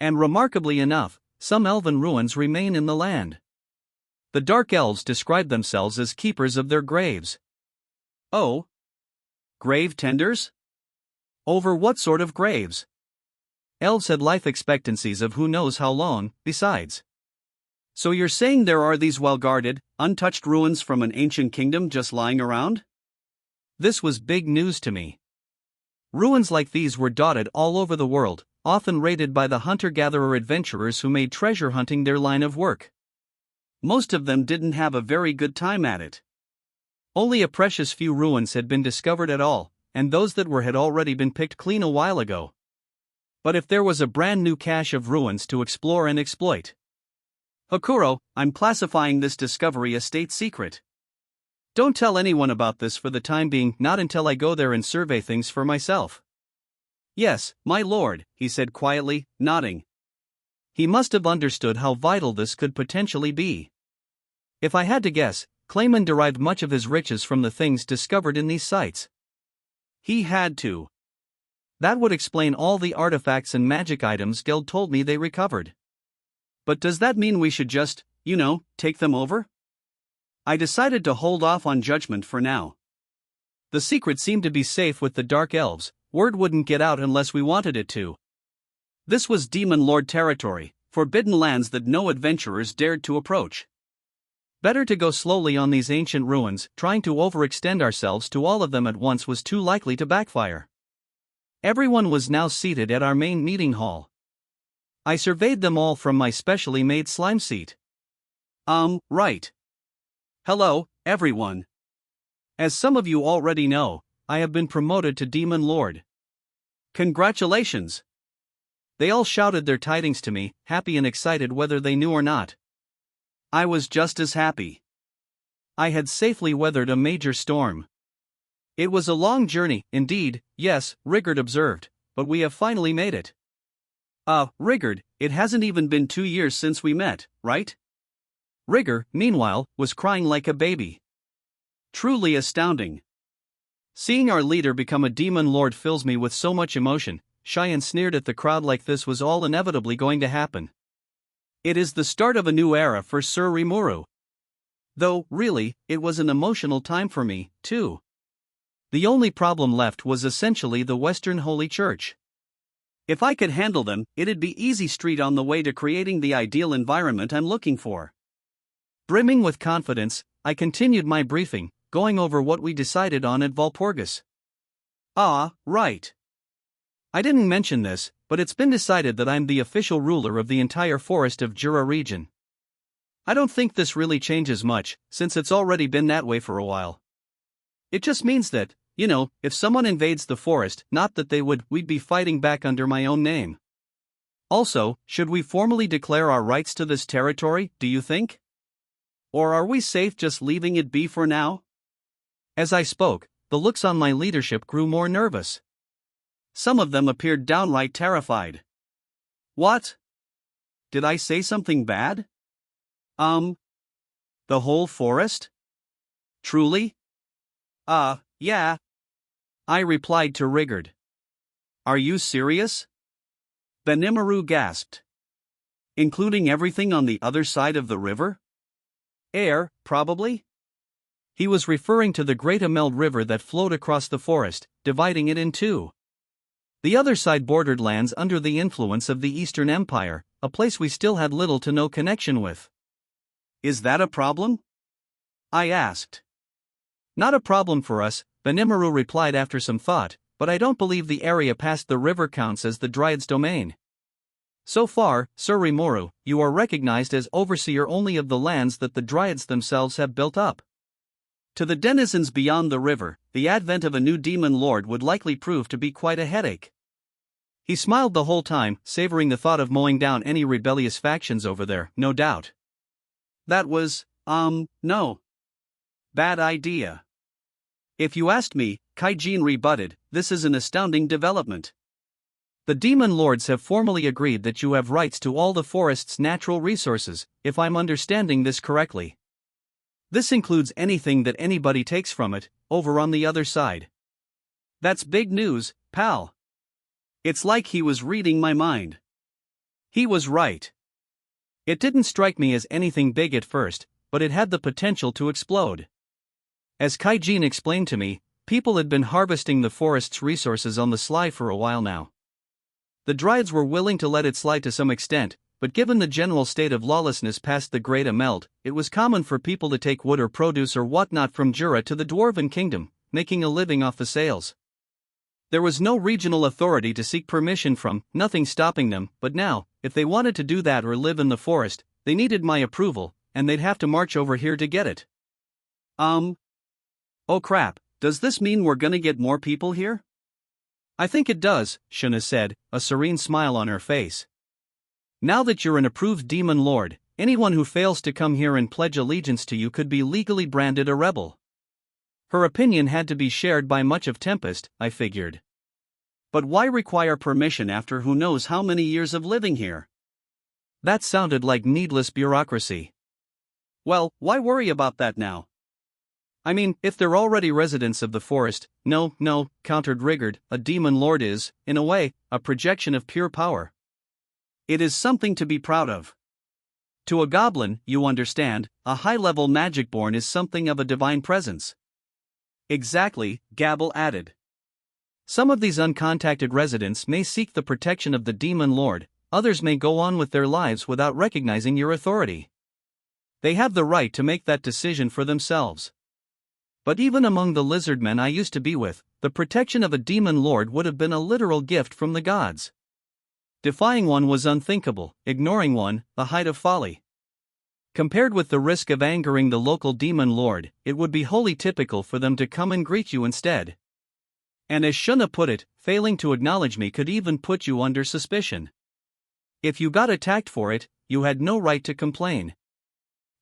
[SPEAKER 1] And remarkably enough, some elven ruins remain in the land. The Dark Elves describe themselves as keepers of their graves. Oh? Grave tenders? Over what sort of graves? Elves had life expectancies of who knows how long, besides. So you're saying there are these well-guarded, untouched ruins from an ancient kingdom just lying around? This was big news to me. Ruins like these were dotted all over the world, often raided by the hunter-gatherer adventurers who made treasure hunting their line of work. Most of them didn't have a very good time at it. Only a precious few ruins had been discovered at all, and those that were had already been picked clean a while ago. But if there was a brand new cache of ruins to explore and exploit. Hakuro, I'm classifying this discovery a state secret. Don't tell anyone about this for the time being, not until I go there and survey things for myself. Yes, my lord, he said quietly, nodding. He must have understood how vital this could potentially be. If I had to guess, Clayman derived much of his riches from the things discovered in these sites. He had to. That would explain all the artifacts and magic items Geld told me they recovered. But does that mean we should just, take them over? I decided to hold off on judgment for now. The secret seemed to be safe with the Dark Elves, word wouldn't get out unless we wanted it to. This was Demon Lord territory, forbidden lands that no adventurers dared to approach. Better to go slowly on these ancient ruins. Trying to overextend ourselves to all of them at once was too likely to backfire. Everyone was now seated at our main meeting hall. I surveyed them all from my specially made slime seat. Right. Hello, everyone. As some of you already know, I have been promoted to Demon Lord. Congratulations! They all shouted their tidings to me, happy and excited whether they knew or not. I was just as happy. I had safely weathered a major storm. It was a long journey, indeed, yes, Rigard observed, but we have finally made it. Rigard, it hasn't even been 2 years since we met, right? Rigger, meanwhile, was crying like a baby. Truly astounding. Seeing our leader become a demon lord fills me with so much emotion. Cheyenne sneered at the crowd like this was all inevitably going to happen. It is the start of a new era for Sir Rimuru. Though, really, it was an emotional time for me, too. The only problem left was essentially the Western Holy Church. If I could handle them, it'd be easy street on the way to creating the ideal environment I'm looking for. Brimming with confidence, I continued my briefing, going over what we decided on at Valpurgis. Right. I didn't mention this, but it's been decided that I'm the official ruler of the entire forest of Jura region. I don't think this really changes much, since it's already been that way for a while. It just means that, if someone invades the forest, not that we'd be fighting back under my own name. Also, should we formally declare our rights to this territory, do you think? Or are we safe just leaving it be for now? As I spoke, the looks on my leadership grew more nervous. Some of them appeared downright terrified. What? Did I say something bad? The whole forest? Truly? Yeah. I replied to Rigard. Are you serious? Benimaru gasped. Including everything on the other side of the river? Air, probably? He was referring to the Great Ameld River that flowed across the forest, dividing it in two. The other side bordered lands under the influence of the Eastern Empire, a place we still had little to no connection with. Is that a problem? I asked. Not a problem for us, Benimaru replied after some thought, but I don't believe the area past the river counts as the Dryad's domain. So far, Sir Rimuru, you are recognized as overseer only of the lands that the Dryads themselves have built up. To the denizens beyond the river, the advent of a new demon lord would likely prove to be quite a headache. He smiled the whole time, savoring the thought of mowing down any rebellious factions over there, no doubt. That was, no. Bad idea. If you asked me, Kaijin rebutted, this is an astounding development. The demon lords have formally agreed that you have rights to all the forest's natural resources, if I'm understanding this correctly. This includes anything that anybody takes from it, over on the other side. That's big news, pal. It's like he was reading my mind. He was right. It didn't strike me as anything big at first, but it had the potential to explode. As Kaijin explained to me, people had been harvesting the forest's resources on the sly for a while now. The Dryads were willing to let it slide to some extent, but given the general state of lawlessness past the Great Ameld, it was common for people to take wood or produce or whatnot from Jura to the Dwarven Kingdom, making a living off the sales. There was no regional authority to seek permission from, nothing stopping them, but now, if they wanted to do that or live in the forest, they needed my approval, and they'd have to march over here to get it. Oh crap, does this mean we're gonna get more people here? I think it does, Shuna said, a serene smile on her face. Now that you're an approved demon lord, anyone who fails to come here and pledge allegiance to you could be legally branded a rebel. Her opinion had to be shared by much of Tempest, I figured. But why require permission after who knows how many years of living here? That sounded like needless bureaucracy. Well, why worry about that now? I mean, if they're already residents of the forest, no, countered Rigard, a demon lord is, in a way, a projection of pure power. It is something to be proud of. To a goblin, you understand, a high-level magic-born is something of a divine presence. Exactly, Gabble added. Some of these uncontacted residents may seek the protection of the demon lord, others may go on with their lives without recognizing your authority. They have the right to make that decision for themselves. But even among the lizard men I used to be with, the protection of a demon lord would have been a literal gift from the gods. Defying one was unthinkable, ignoring one, the height of folly. Compared with the risk of angering the local demon lord, it would be wholly typical for them to come and greet you instead. And as Shuna put it, failing to acknowledge me could even put you under suspicion. If you got attacked for it, you had no right to complain.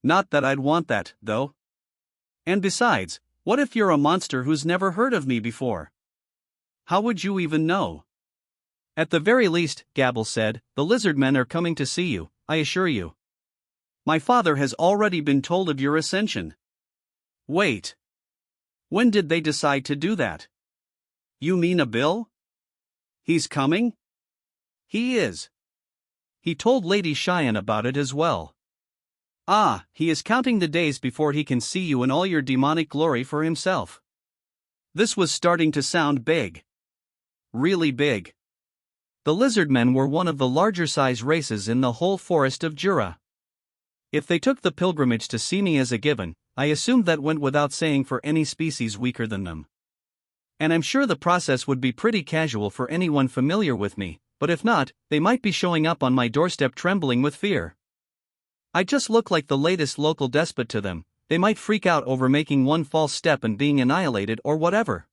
[SPEAKER 1] Not that I'd want that, though. And besides, what if you're a monster who's never heard of me before? How would you even know? At the very least, Gabble said, the lizard men are coming to see you, I assure you. My father has already been told of your ascension. Wait. When did they decide to do that? You mean a bill? He's coming? He is. He told Lady Cheyenne about it as well. Ah, he is counting the days before he can see you in all your demonic glory for himself. This was starting to sound big. Really big. The lizard men were one of the larger size races in the whole forest of Jura. If they took the pilgrimage to see me as a given, I assumed that went without saying for any species weaker than them. And I'm sure the process would be pretty casual for anyone familiar with me, but if not, they might be showing up on my doorstep trembling with fear. I just look like the latest local despot to them. They might freak out over making one false step and being annihilated or whatever.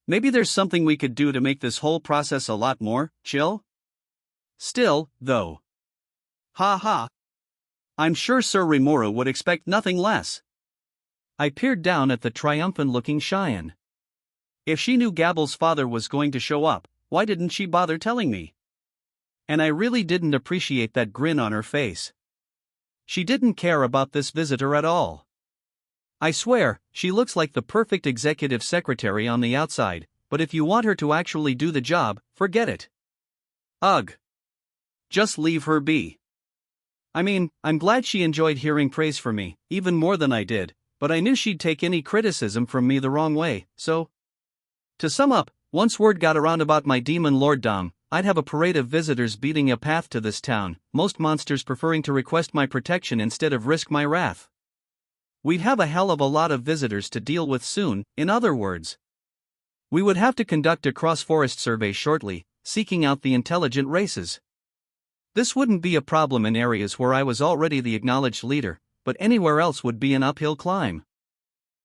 [SPEAKER 1] Maybe there's something we could do to make this whole process a lot more chill? Still, though. Ha ha. I'm sure Sir Rimuru would expect nothing less. I peered down at the triumphant-looking Cheyenne. If she knew Gabble's father was going to show up, why didn't she bother telling me? And I really didn't appreciate that grin on her face. She didn't care about this visitor at all. I swear, she looks like the perfect executive secretary on the outside, but if you want her to actually do the job, forget it. Ugh. Just leave her be. I mean, I'm glad she enjoyed hearing praise for me, even more than I did, but I knew she'd take any criticism from me the wrong way, so... To sum up, once word got around about my demon lorddom, I'd have a parade of visitors beating a path to this town, most monsters preferring to request my protection instead of risk my wrath. We'd have a hell of a lot of visitors to deal with soon, in other words. We would have to conduct a cross-forest survey shortly, seeking out the intelligent races. This wouldn't be a problem in areas where I was already the acknowledged leader, but anywhere else would be an uphill climb.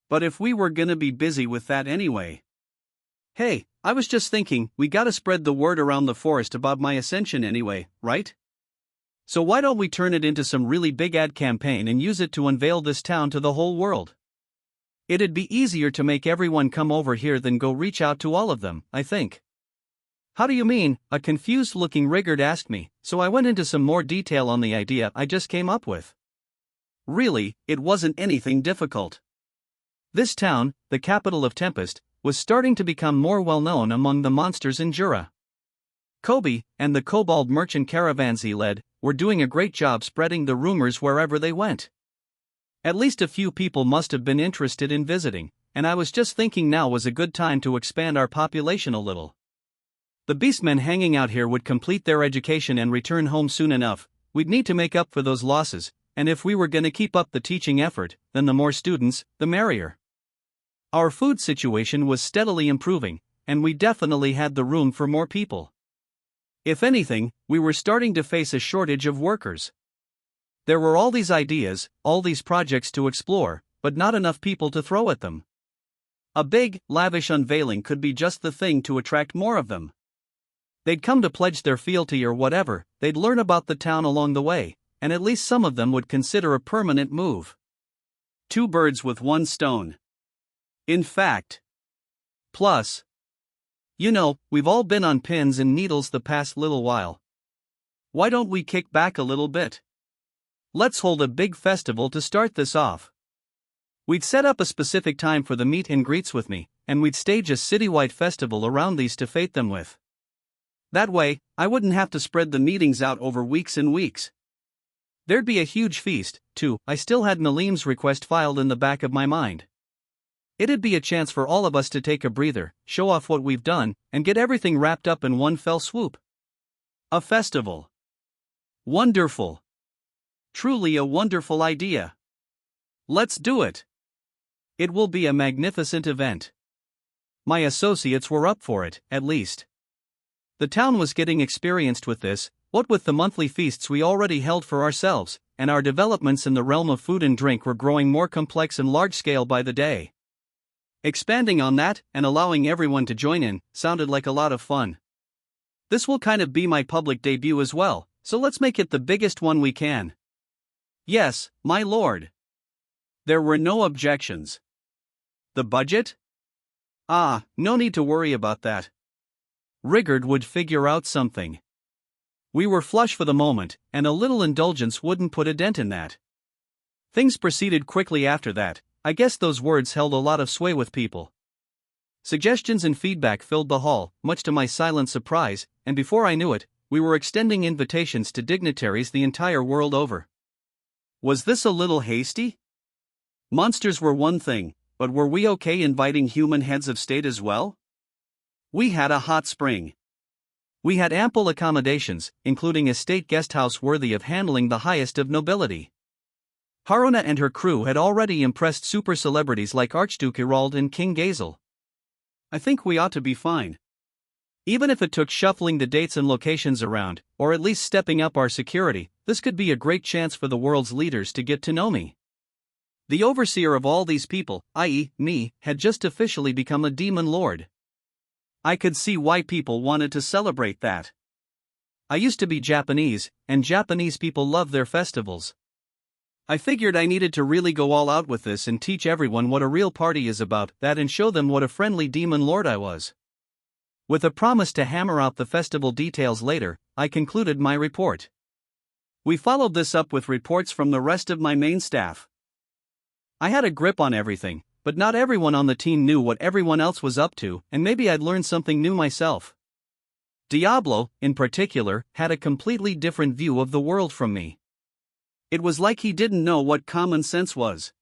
[SPEAKER 1] But if we were gonna be busy with that anyway... Hey, I was just thinking, we gotta spread the word around the forest about my ascension anyway, right? So why don't we turn it into some really big ad campaign and use it to unveil this town to the whole world? It'd be easier to make everyone come over here than go reach out to all of them, I think. How do you mean? A confused-looking Rigard asked me, so I went into some more detail on the idea I just came up with. Really, it wasn't anything difficult. This town, the capital of Tempest, was starting to become more well-known among the monsters in Jura. Kobe, and the kobold merchant caravans he led, were doing a great job spreading the rumors wherever they went. At least a few people must have been interested in visiting, and I was just thinking now was a good time to expand our population a little. The beastmen hanging out here would complete their education and return home soon enough. We'd need to make up for those losses, and if we were gonna keep up the teaching effort, then the more students, the merrier. Our food situation was steadily improving, and we definitely had the room for more people. If anything, we were starting to face a shortage of workers. There were all these ideas, all these projects to explore, but not enough people to throw at them. A big, lavish unveiling could be just the thing to attract more of them. They'd come to pledge their fealty or whatever, they'd learn about the town along the way, and at least some of them would consider a permanent move. 2 birds with 1 stone. In fact. Plus. You know, we've all been on pins and needles the past little while. Why don't we kick back a little bit? Let's hold a big festival to start this off. We'd set up a specific time for the meet and greets with me, and we'd stage a citywide festival around these to fate them with. That way, I wouldn't have to spread the meetings out over weeks and weeks. There'd be a huge feast, too. I still had Nalim's request filed in the back of my mind. It'd be a chance for all of us to take a breather, show off what we've done, and get everything wrapped up in one fell swoop. A festival. Wonderful. Truly a wonderful idea. Let's do it. It will be a magnificent event. My associates were up for it, at least. The town was getting experienced with this, what with the monthly feasts we already held for ourselves, and our developments in the realm of food and drink were growing more complex and large-scale by the day. Expanding on that, and allowing everyone to join in, sounded like a lot of fun. This will kind of be my public debut as well, so let's make it the biggest one we can. Yes, my lord. There were no objections. The budget? Ah, no need to worry about that. Rigard would figure out something. We were flush for the moment, and a little indulgence wouldn't put a dent in that. Things proceeded quickly after that. I guess those words held a lot of sway with people. Suggestions and feedback filled the hall, much to my silent surprise, and before I knew it, we were extending invitations to dignitaries the entire world over. Was this a little hasty? Monsters were one thing, but were we okay inviting human heads of state as well? We had a hot spring. We had ample accommodations, including a state guesthouse worthy of handling the highest of nobility. Haruna and her crew had already impressed super celebrities like Archduke Irald and King Gazel. I think we ought to be fine. Even if it took shuffling the dates and locations around, or at least stepping up our security, this could be a great chance for the world's leaders to get to know me. The overseer of all these people, i.e., me, had just officially become a demon lord. I could see why people wanted to celebrate that. I used to be Japanese, and Japanese people love their festivals. I figured I needed to really go all out with this and teach everyone what a real party is about, that and show them what a friendly demon lord I was. With a promise to hammer out the festival details later, I concluded my report. We followed this up with reports from the rest of my main staff. I had a grip on everything, but not everyone on the team knew what everyone else was up to, and maybe I'd learn something new myself. Diablo, in particular, had a completely different view of the world from me. It was like he didn't know what common sense was.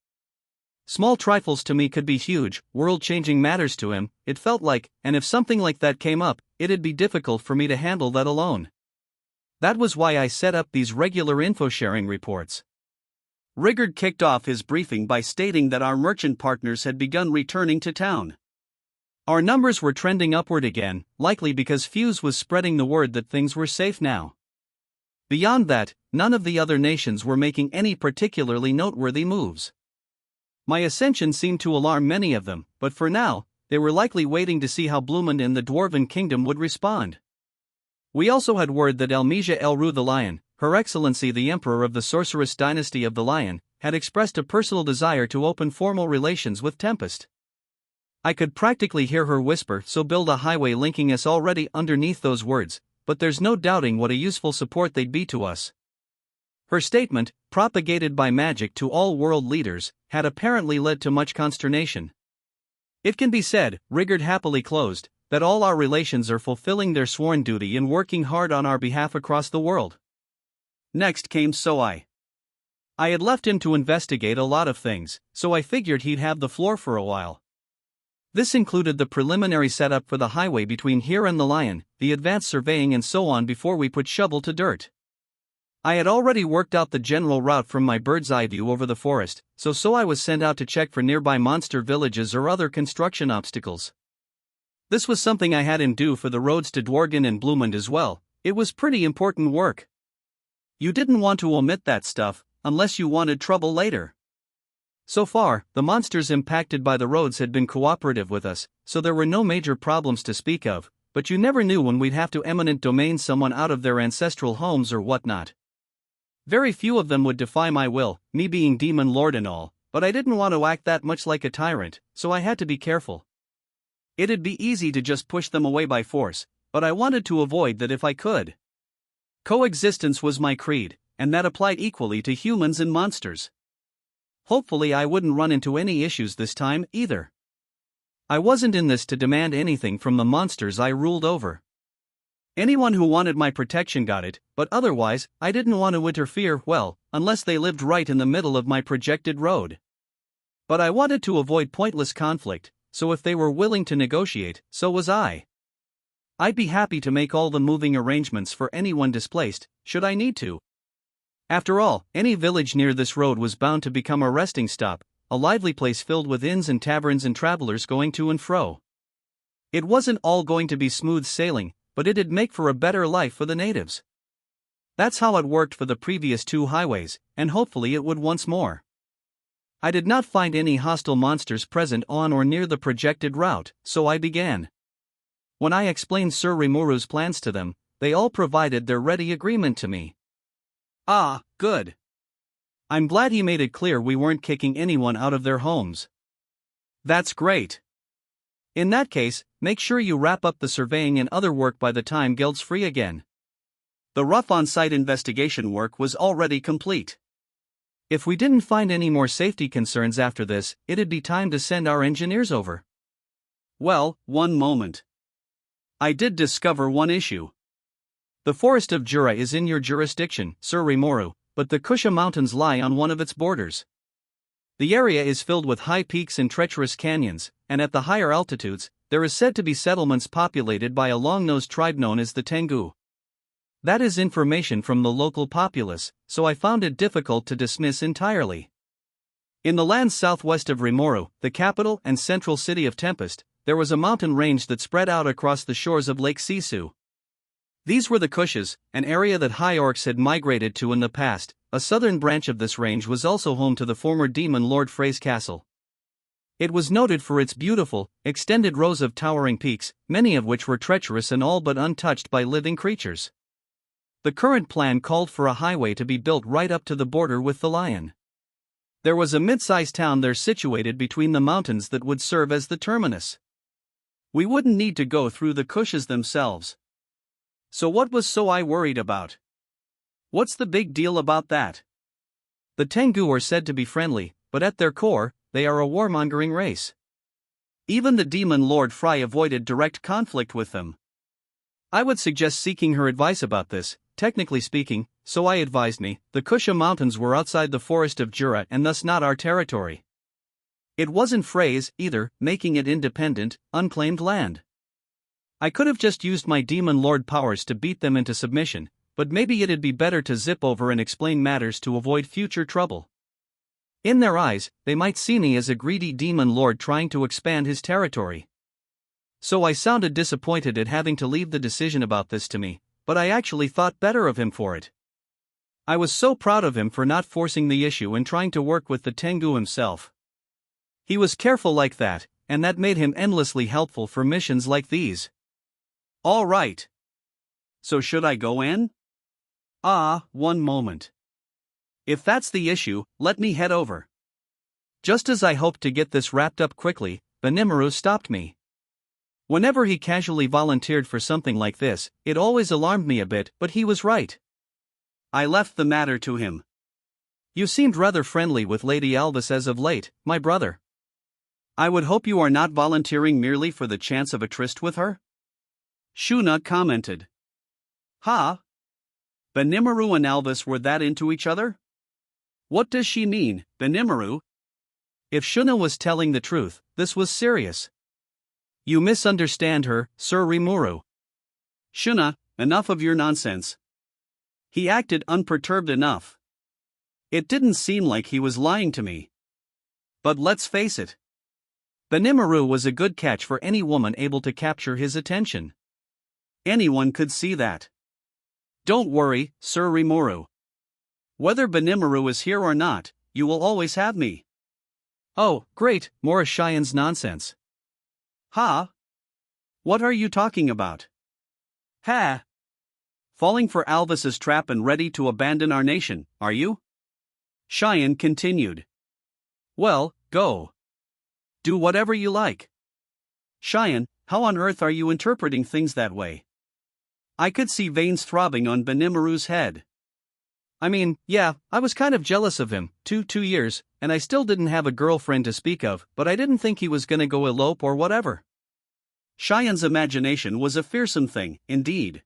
[SPEAKER 1] Small trifles to me could be huge, world-changing matters to him, it felt like, and if something like that came up, it'd be difficult for me to handle that alone. That was why I set up these regular info-sharing reports. Rigard kicked off his briefing by stating that our merchant partners had begun returning to town. Our numbers were trending upward again, likely because Fuse was spreading the word that things were safe now. Beyond that, none of the other nations were making any particularly noteworthy moves. My ascension seemed to alarm many of them, but for now, they were likely waiting to see how Blumund and the Dwarven Kingdom would respond. We also had word that Elmesia Elru the Lion, Her Excellency the Emperor of the Sorceress Dynasty of the Lion, had expressed a personal desire to open formal relations with Tempest. I could practically hear her whisper, "So build a highway linking us," already underneath those words, but there's no doubting what a useful support they'd be to us. Her statement, propagated by magic to all world leaders, had apparently led to much consternation. It can be said, Rigard happily closed, that all our relations are fulfilling their sworn duty and working hard on our behalf across the world. Next came Soai. I had left him to investigate a lot of things, so I figured he'd have the floor for a while. This included the preliminary setup for the highway between here and the Lion, the advanced surveying and so on before we put shovel to dirt. I had already worked out the general route from my bird's eye view over the forest, so I was sent out to check for nearby monster villages or other construction obstacles. This was something I had him do for the roads to Dworgen and Blumund as well. It was pretty important work. You didn't want to omit that stuff, unless you wanted trouble later. So far, the monsters impacted by the roads had been cooperative with us, so there were no major problems to speak of, but you never knew when we'd have to eminent domain someone out of their ancestral homes or whatnot. Very few of them would defy my will, me being demon lord and all, but I didn't want to act that much like a tyrant, so I had to be careful. It'd be easy to just push them away by force, but I wanted to avoid that if I could. Coexistence was my creed, and that applied equally to humans and monsters. Hopefully I wouldn't run into any issues this time, either. I wasn't in this to demand anything from the monsters I ruled over. Anyone who wanted my protection got it, but otherwise, I didn't want to interfere, well, unless they lived right in the middle of my projected road. But I wanted to avoid pointless conflict, so if they were willing to negotiate, so was I. I'd be happy to make all the moving arrangements for anyone displaced, should I need to. After all, any village near this road was bound to become a resting stop, a lively place filled with inns and taverns and travelers going to and fro. It wasn't all going to be smooth sailing, but it'd make for a better life for the natives. That's how it worked for the previous 2 highways, and hopefully it would once more. I did not find any hostile monsters present on or near the projected route, so I began. When I explained Sir Rimuru's plans to them, they all provided their ready agreement to me. Ah, good. I'm glad he made it clear we weren't kicking anyone out of their homes. That's great. In that case, make sure you wrap up the surveying and other work by the time Guild's free again. The rough on-site investigation work was already complete. If we didn't find any more safety concerns after this, it'd be time to send our engineers over. Well, one moment. I did discover one issue. The forest of Jura is in your jurisdiction, Sir Rimuru, but the Kusha Mountains lie on one of its borders. The area is filled with high peaks and treacherous canyons, and at the higher altitudes, there is said to be settlements populated by a long-nosed tribe known as the Tengu. That is information from the local populace, so I found it difficult to dismiss entirely. In the lands southwest of Rimuru, the capital and central city of Tempest, there was a mountain range that spread out across the shores of Lake Sisu. These were the Kushas, an area that high orcs had migrated to in the past. A southern branch of this range was also home to the former demon Lord Frey's castle. It was noted for its beautiful, extended rows of towering peaks, many of which were treacherous and all but untouched by living creatures. The current plan called for a highway to be built right up to the border with the Lion. There was a mid-sized town there situated between the mountains that would serve as the terminus. We wouldn't need to go through the Kushas themselves. So what was I worried about? What's the big deal about that? The Tengu are said to be friendly, but at their core, they are a warmongering race. Even the demon Lord Frey avoided direct conflict with them. I would suggest seeking her advice about this. Technically speaking, so I advised me, the Kusha Mountains were outside the forest of Jura and thus not our territory. It wasn't Frey's, either, making it independent, unclaimed land. I could have just used my demon lord powers to beat them into submission, but maybe it'd be better to zip over and explain matters to avoid future trouble. In their eyes, they might see me as a greedy demon lord trying to expand his territory. So I sounded disappointed at having to leave the decision about this to me, but I actually thought better of him for it. I was so proud of him for not forcing the issue and trying to work with the Tengu himself. He was careful like that, and that made him endlessly helpful for missions like these. All right. So should I go in? One moment. If that's the issue, let me head over. Just as I hoped to get this wrapped up quickly, Rimuru stopped me. Whenever he casually volunteered for something like this, it always alarmed me a bit, but he was right. I left the matter to him. You seemed rather friendly with Lady Alvis as of late, my brother. I would hope you are not volunteering merely for the chance of a tryst with her? Shuna commented. Ha? Rimuru and Alvis were that into each other? What does she mean, Rimuru? If Shuna was telling the truth, this was serious. You misunderstand her, Sir Rimuru. Shuna, enough of your nonsense. He acted unperturbed enough. It didn't seem like he was lying to me. But let's face it. Rimuru was a good catch for any woman able to capture his attention. Anyone could see that. Don't worry, Sir Rimuru. Whether Rimuru is here or not, you will always have me. Oh, great, more Cheyenne's nonsense. Ha? What are you talking about? Ha? Falling for Alvis's trap and ready to abandon our nation, are you? Cheyenne continued. Well, go. Do whatever you like. Cheyenne, how on earth are you interpreting things that way? I could see veins throbbing on Benimaru's head. I mean, yeah, I was kind of jealous of him, 2 years, and I still didn't have a girlfriend to speak of, but I didn't think he was gonna go elope or whatever. Cheyenne's imagination was a fearsome thing, indeed.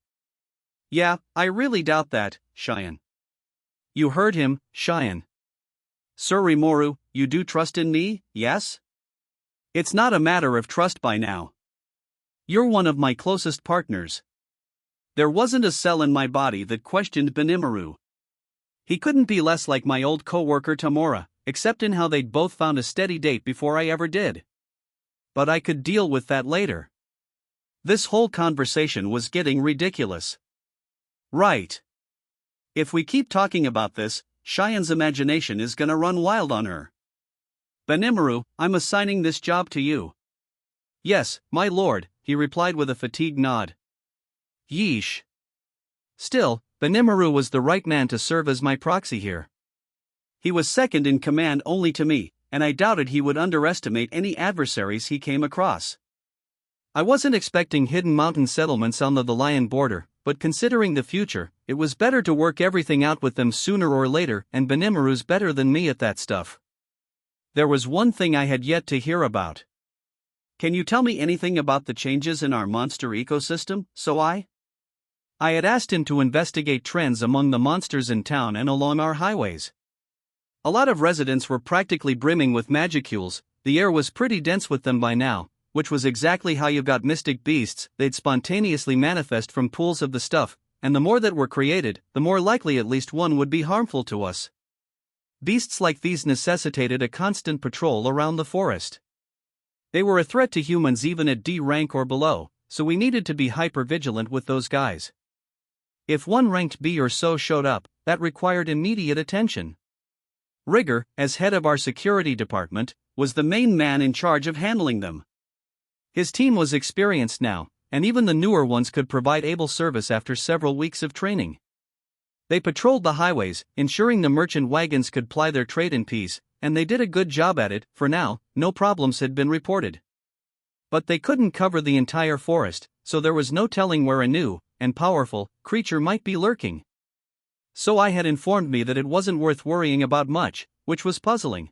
[SPEAKER 1] Yeah, I really doubt that, Cheyenne. You heard him, Cheyenne. Sir Rimuru, you do trust in me, yes? It's not a matter of trust by now. You're one of my closest partners. There wasn't a cell in my body that questioned Benimaru. He couldn't be less like my old co-worker Tamura, except in how they'd both found a steady date before I ever did. But I could deal with that later. This whole conversation was getting ridiculous. Right. If we keep talking about this, Cheyenne's imagination is gonna run wild on her. Benimaru, I'm assigning this job to you. Yes, my lord, he replied with a fatigued nod. Yeesh. Still, Benimaru was the right man to serve as my proxy here. He was second in command only to me, and I doubted he would underestimate any adversaries he came across. I wasn't expecting hidden mountain settlements on the Lion border, but considering the future, it was better to work everything out with them sooner or later, and Benimaru's better than me at that stuff. There was one thing I had yet to hear about. Can you tell me anything about the changes in our monster ecosystem, I had asked him to investigate trends among the monsters in town and along our highways. A lot of residents were practically brimming with magicules, the air was pretty dense with them by now, which was exactly how you got mystic beasts. They'd spontaneously manifest from pools of the stuff, and the more that were created, the more likely at least one would be harmful to us. Beasts like these necessitated a constant patrol around the forest. They were a threat to humans even at D rank or below, so we needed to be hyper-vigilant with those guys. If one ranked B or so showed up, that required immediate attention. Rigger, as head of our security department, was the main man in charge of handling them. His team was experienced now, and even the newer ones could provide able service after several weeks of training. They patrolled the highways, ensuring the merchant wagons could ply their trade in peace, and they did a good job at it. For now, no problems had been reported. But they couldn't cover the entire forest, so there was no telling where a new, and powerful, creature might be lurking. I had informed me that it wasn't worth worrying about much, which was puzzling.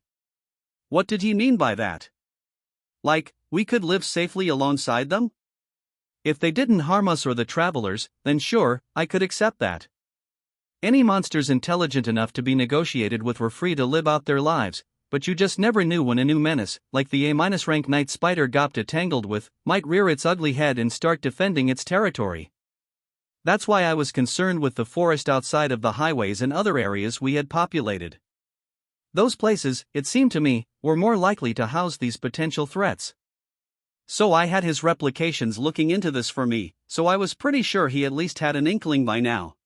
[SPEAKER 1] What did he mean by that? Like, we could live safely alongside them? If they didn't harm us or the travelers, then sure, I could accept that. Any monsters intelligent enough to be negotiated with were free to live out their lives, but you just never knew when a new menace, like the A-rank night spider Datta tangled with, might rear its ugly head and start defending its territory. That's why I was concerned with the forest outside of the highways and other areas we had populated. Those places, it seemed to me, were more likely to house these potential threats. I had his replications looking into this for me, so I was pretty sure he at least had an inkling by now.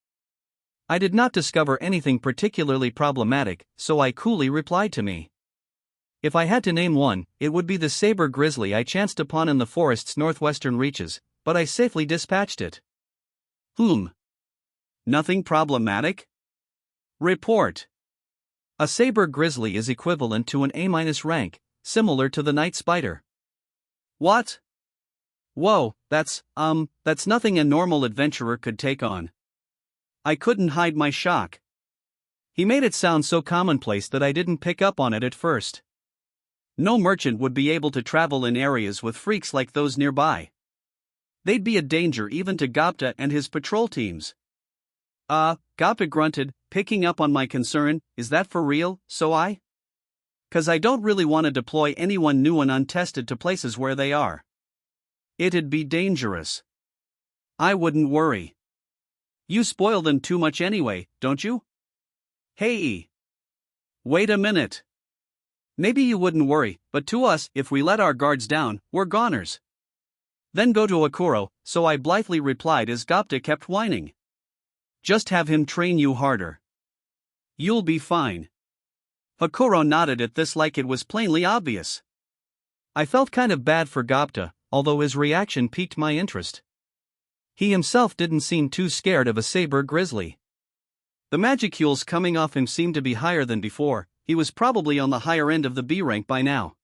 [SPEAKER 1] I did not discover anything particularly problematic, so I coolly replied to me. If I had to name one, it would be the saber grizzly I chanced upon in the forest's northwestern reaches, but I safely dispatched it. Nothing problematic? Report. A saber grizzly is equivalent to an A-rank, similar to the night spider. What? Whoa, that's nothing a normal adventurer could take on. I couldn't hide my shock. He made it sound so commonplace that I didn't pick up on it at first. No merchant would be able to travel in areas with freaks like those nearby. They'd be a danger even to Datta and his patrol teams. Datta grunted, picking up on my concern. Is that for real, I? 'Cause I don't really want to deploy anyone new and untested to places where they are. It'd be dangerous. I wouldn't worry. You spoil them too much anyway, don't you? Hey. Wait a minute. Maybe you wouldn't worry, but to us, if we let our guards down, we're goners. Then go to Akuro, I blithely replied as Datta kept whining. Just have him train you harder. You'll be fine. Akuro nodded at this like it was plainly obvious. I felt kind of bad for Datta, although his reaction piqued my interest. He himself didn't seem too scared of a saber grizzly. The magicules coming off him seemed to be higher than before. He was probably on the higher end of the B rank by now.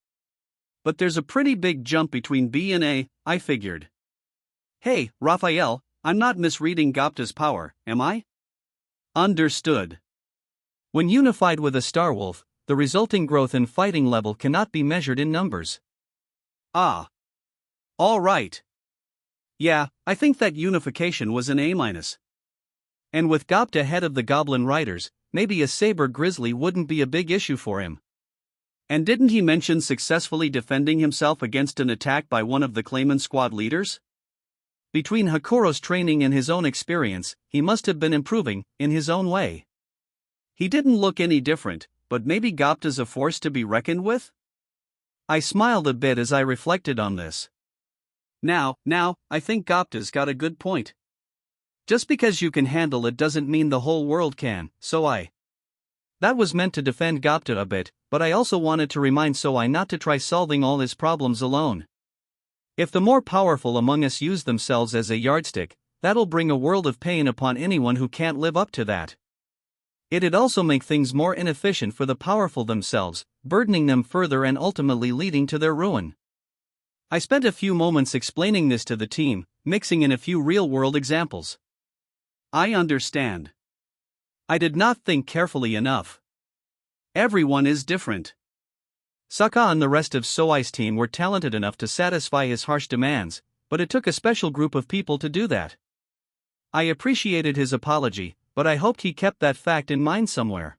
[SPEAKER 1] But there's a pretty big jump between B and A, I figured. Hey, Raphael, I'm not misreading Datta's power, am I? Understood. When unified with a starwolf, the resulting growth in fighting level cannot be measured in numbers. Ah. All right. Yeah, I think that unification was an A-. And with Datta head of the Goblin Riders, maybe a saber grizzly wouldn't be a big issue for him. And didn't he mention successfully defending himself against an attack by one of the Clayman squad leaders? Between Hakuro's training and his own experience, he must have been improving, in his own way. He didn't look any different, but maybe Gapta's a force to be reckoned with? I smiled a bit as I reflected on this. Now, I think Gapta's got a good point. Just because you can handle it doesn't mean the whole world can, That was meant to defend Gapta a bit, but I also wanted to remind Soai not to try solving all his problems alone. If the more powerful among us use themselves as a yardstick, that'll bring a world of pain upon anyone who can't live up to that. It'd also make things more inefficient for the powerful themselves, burdening them further and ultimately leading to their ruin. I spent a few moments explaining this to the team, mixing in a few real-world examples. I understand. I did not think carefully enough. Everyone is different. Saka and the rest of Soai's team were talented enough to satisfy his harsh demands, but it took a special group of people to do that. I appreciated his apology, but I hoped he kept that fact in mind somewhere.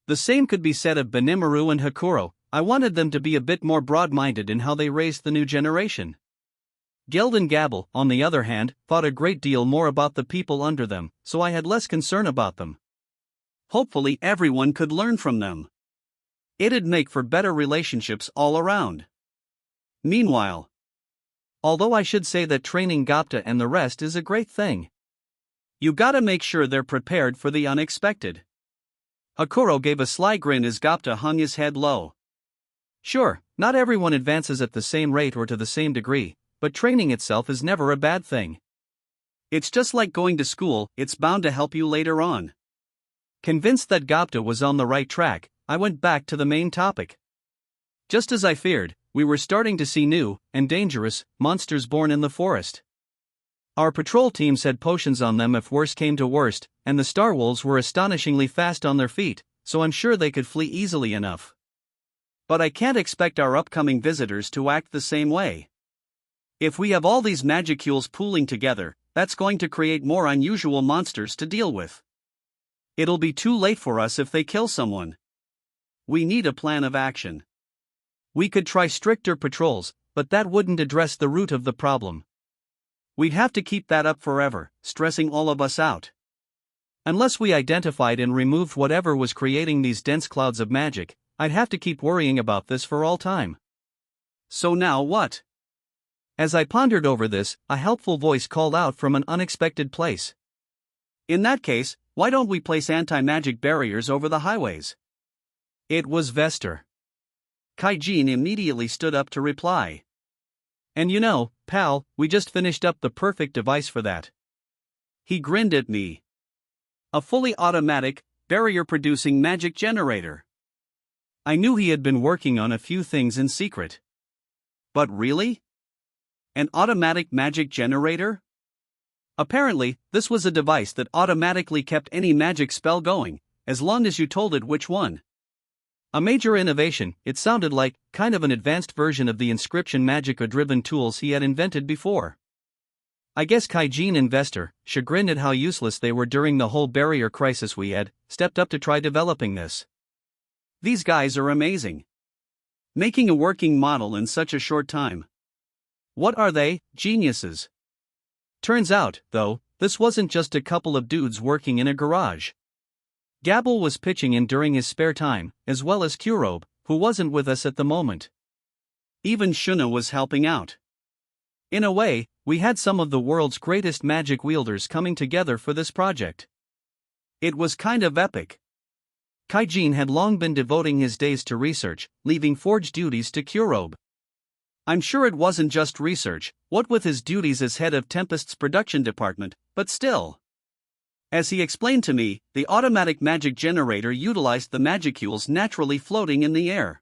[SPEAKER 1] The same could be said of Benimaru and Hakuro. I wanted them to be a bit more broad-minded in how they raised the new generation. Geld and Gabble, on the other hand, thought a great deal more about the people under them, so I had less concern about them. Hopefully everyone could learn from them. It'd make for better relationships all around. Meanwhile, although I should say that training Gapta and the rest is a great thing, you gotta make sure they're prepared for the unexpected. Hakuro gave a sly grin as Gapta hung his head low. Sure, not everyone advances at the same rate or to the same degree, but training itself is never a bad thing. It's just like going to school, it's bound to help you later on. Convinced that Gapta was on the right track, I went back to the main topic. Just as I feared, we were starting to see new, and dangerous, monsters born in the forest. Our patrol teams had potions on them if worse came to worst, and the Star Wolves were astonishingly fast on their feet, so I'm sure they could flee easily enough. But I can't expect our upcoming visitors to act the same way. If we have all these magicules pooling together, that's going to create more unusual monsters to deal with. It'll be too late for us if they kill someone. We need a plan of action. We could try stricter patrols, but that wouldn't address the root of the problem. We'd have to keep that up forever, stressing all of us out. Unless we identified and removed whatever was creating these dense clouds of magic, I'd have to keep worrying about this for all time. So now what? As I pondered over this, a helpful voice called out from an unexpected place. In that case, why don't we place anti-magic barriers over the highways? It was Vester. Kaijin immediately stood up to reply. And you know, pal, we just finished up the perfect device for that. He grinned at me. A fully automatic, barrier-producing magic generator. I knew he had been working on a few things in secret. But really? An automatic magic generator? Apparently, this was a device that automatically kept any magic spell going, as long as you told it which one. A major innovation. It sounded like, kind of an advanced version of the inscription magic-driven tools he had invented before. I guess Kaijin Investor, chagrined at how useless they were during the whole barrier crisis we had, stepped up to try developing this. These guys are amazing. Making a working model in such a short time. What are they, geniuses? Turns out, though, this wasn't just a couple of dudes working in a garage. Gabble was pitching in during his spare time, as well as Kurobe, who wasn't with us at the moment. Even Shuna was helping out. In a way, we had some of the world's greatest magic wielders coming together for this project. It was kind of epic. Kaijin had long been devoting his days to research, leaving forge duties to Kurobe. I'm sure it wasn't just research, what with his duties as head of Tempest's production department, but still. As he explained to me, the automatic magic generator utilized the magicules naturally floating in the air.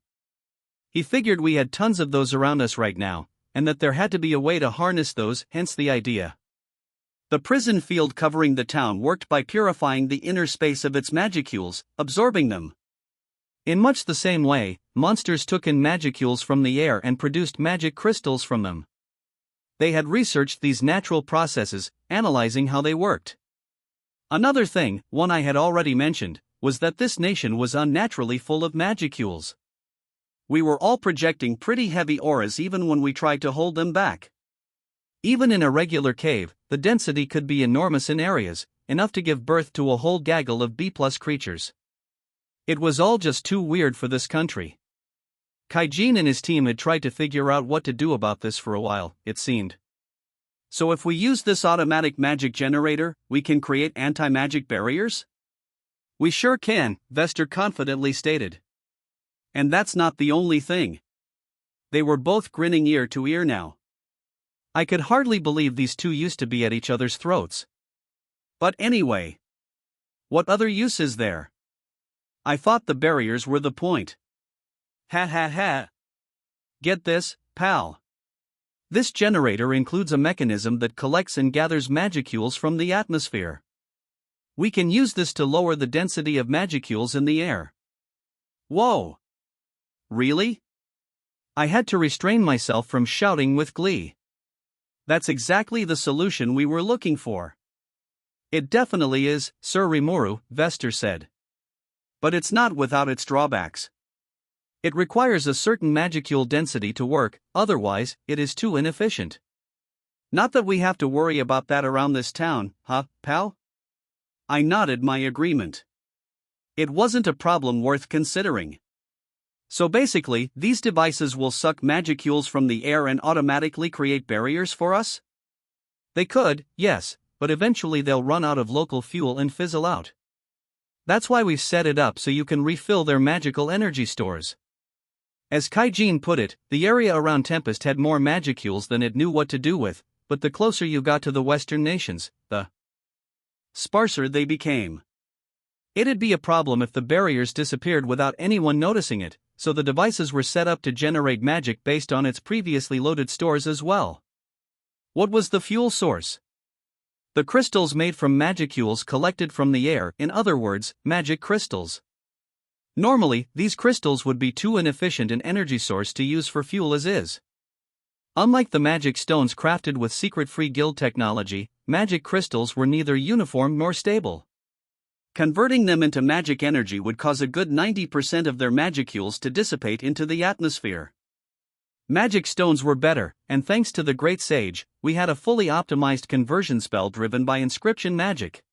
[SPEAKER 1] He figured we had tons of those around us right now, and that there had to be a way to harness those, hence the idea. The prison field covering the town worked by purifying the inner space of its magicules, absorbing them. In much the same way, monsters took in magicules from the air and produced magic crystals from them. They had researched these natural processes, analyzing how they worked. Another thing, one I had already mentioned, was that this nation was unnaturally full of magicules. We were all projecting pretty heavy auras even when we tried to hold them back. Even in a regular cave, the density could be enormous in areas, enough to give birth to a whole gaggle of B+ creatures. It was all just too weird for this country. Kaijin and his team had tried to figure out what to do about this for a while, it seemed. So if we use this automatic magic generator, we can create anti-magic barriers? We sure can, Vester confidently stated. And that's not the only thing. They were both grinning ear to ear now. I could hardly believe these two used to be at each other's throats. But anyway, what other use is there? I thought the barriers were the point. Ha ha ha. Get this, pal. This generator includes a mechanism that collects and gathers magicules from the atmosphere. We can use this to lower the density of magicules in the air. Whoa! Really? I had to restrain myself from shouting with glee. That's exactly the solution we were looking for. It definitely is, Sir Rimuru, Vester said. But it's not without its drawbacks. It requires a certain magicule density to work, otherwise, it is too inefficient. Not that we have to worry about that around this town, huh, pal? I nodded my agreement. It wasn't a problem worth considering. So basically, these devices will suck magicules from the air and automatically create barriers for us? They could, yes, but eventually they'll run out of local fuel and fizzle out. That's why we've set it up so you can refill their magical energy stores. As Kaijin put it, the area around Tempest had more magicules than it knew what to do with, but the closer you got to the western nations, the sparser they became. It'd be a problem if the barriers disappeared without anyone noticing it, so the devices were set up to generate magic based on its previously loaded stores as well. What was the fuel source? The crystals made from magicules collected from the air, in other words, magic crystals. Normally, these crystals would be too inefficient an energy source to use for fuel as is. Unlike the magic stones crafted with secret free guild technology, magic crystals were neither uniform nor stable. Converting them into magic energy would cause a good 90% of their magicules to dissipate into the atmosphere. Magic stones were better, and thanks to the Great Sage, we had a fully optimized conversion spell driven by inscription magic.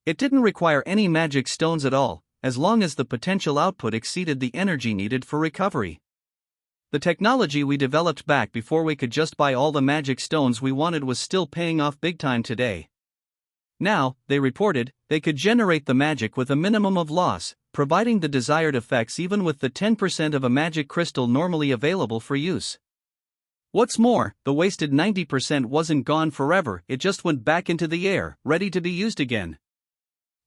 [SPEAKER 1] It didn't require any magic stones at all, as long as the potential output exceeded the energy needed for recovery. The technology we developed back before we could just buy all the magic stones we wanted was still paying off big time today. Now, they reported, they could generate the magic with a minimum of loss, providing the desired effects even with the 10% of a magic crystal normally available for use. What's more, the wasted 90% wasn't gone forever, it just went back into the air, ready to be used again.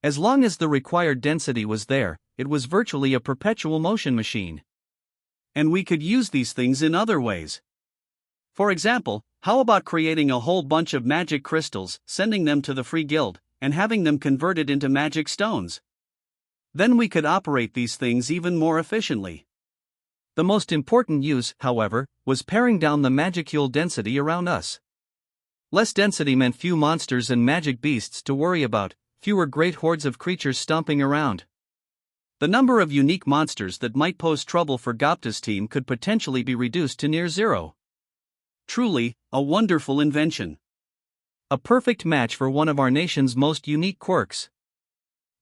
[SPEAKER 1] As long as the required density was there, it was virtually a perpetual motion machine. And we could use these things in other ways. For example, how about creating a whole bunch of magic crystals, sending them to the Free Guild, and having them converted into magic stones? Then we could operate these things even more efficiently. The most important use, however, was paring down the magicule density around us. Less density meant few monsters and magic beasts to worry about, fewer great hordes of creatures stomping around. The number of unique monsters that might pose trouble for Gopta's team could potentially be reduced to near zero. Truly, a wonderful invention. A perfect match for one of our nation's most unique quirks.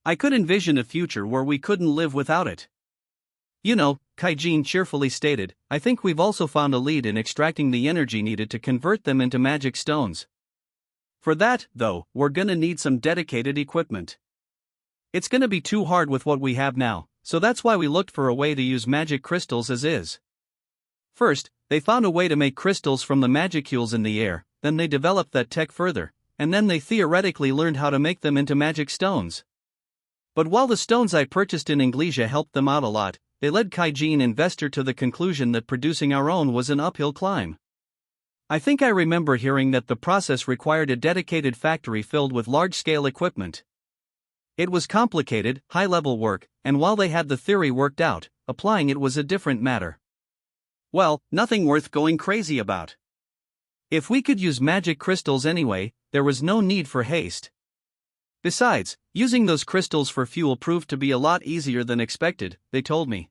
[SPEAKER 1] I could envision a future where we couldn't live without it. You know, Kaijin cheerfully stated, I think we've also found a lead in extracting the energy needed to convert them into magic stones. For that, though, we're gonna need some dedicated equipment. It's gonna be too hard with what we have now, so that's why we looked for a way to use magic crystals as is. First, they found a way to make crystals from the magicules in the air, then they developed that tech further, and then they theoretically learned how to make them into magic stones. But while the stones I purchased in Inglesia helped them out a lot, they led Kaijin and Vester to the conclusion that producing our own was an uphill climb. I think I remember hearing that the process required a dedicated factory filled with large-scale equipment. It was complicated, high-level work, and while they had the theory worked out, applying it was a different matter. Well, nothing worth going crazy about. If we could use magic crystals anyway, there was no need for haste. Besides, using those crystals for fuel proved to be a lot easier than expected, they told me.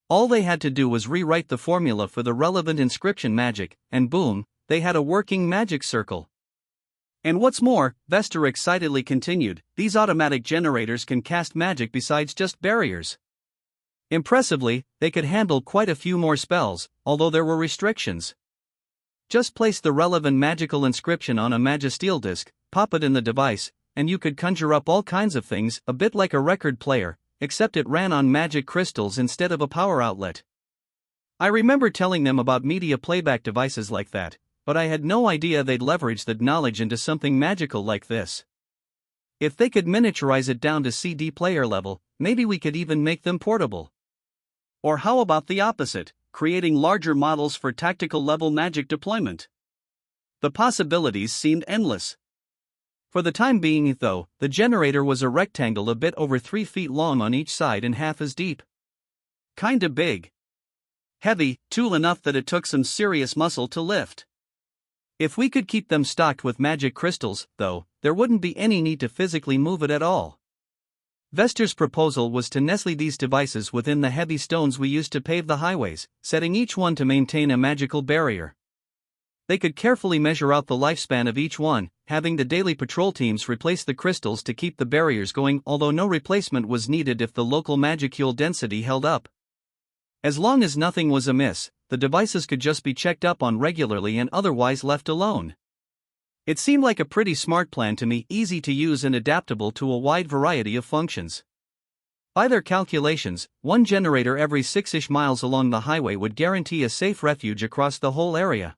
[SPEAKER 1] All they had to do was rewrite the formula for the relevant inscription magic, and boom, they had a working magic circle. And what's more, Vester excitedly continued, these automatic generators can cast magic besides just barriers. Impressively, they could handle quite a few more spells, although there were restrictions. Just place the relevant magical inscription on a magisteel disc, pop it in the device, and you could conjure up all kinds of things, a bit like a record player, except it ran on magic crystals instead of a power outlet. I remember telling them about media playback devices like that, but I had no idea they'd leverage that knowledge into something magical like this. If they could miniaturize it down to CD player level, maybe we could even make them portable. Or how about the opposite, creating larger models for tactical level magic deployment? The possibilities seemed endless. For the time being, though, the generator was a rectangle a bit over 3 feet long on each side and half as deep. Kinda big. Heavy, too, enough that it took some serious muscle to lift. If we could keep them stocked with magic crystals, though, there wouldn't be any need to physically move it at all. Vester's proposal was to nestle these devices within the heavy stones we used to pave the highways, setting each one to maintain a magical barrier. They could carefully measure out the lifespan of each one, having the daily patrol teams replace the crystals to keep the barriers going, although no replacement was needed if the local magicule density held up. As long as nothing was amiss, the devices could just be checked up on regularly and otherwise left alone. It seemed like a pretty smart plan to me, easy to use and adaptable to a wide variety of functions. By their calculations, one generator every 6-ish miles along the highway would guarantee a safe refuge across the whole area.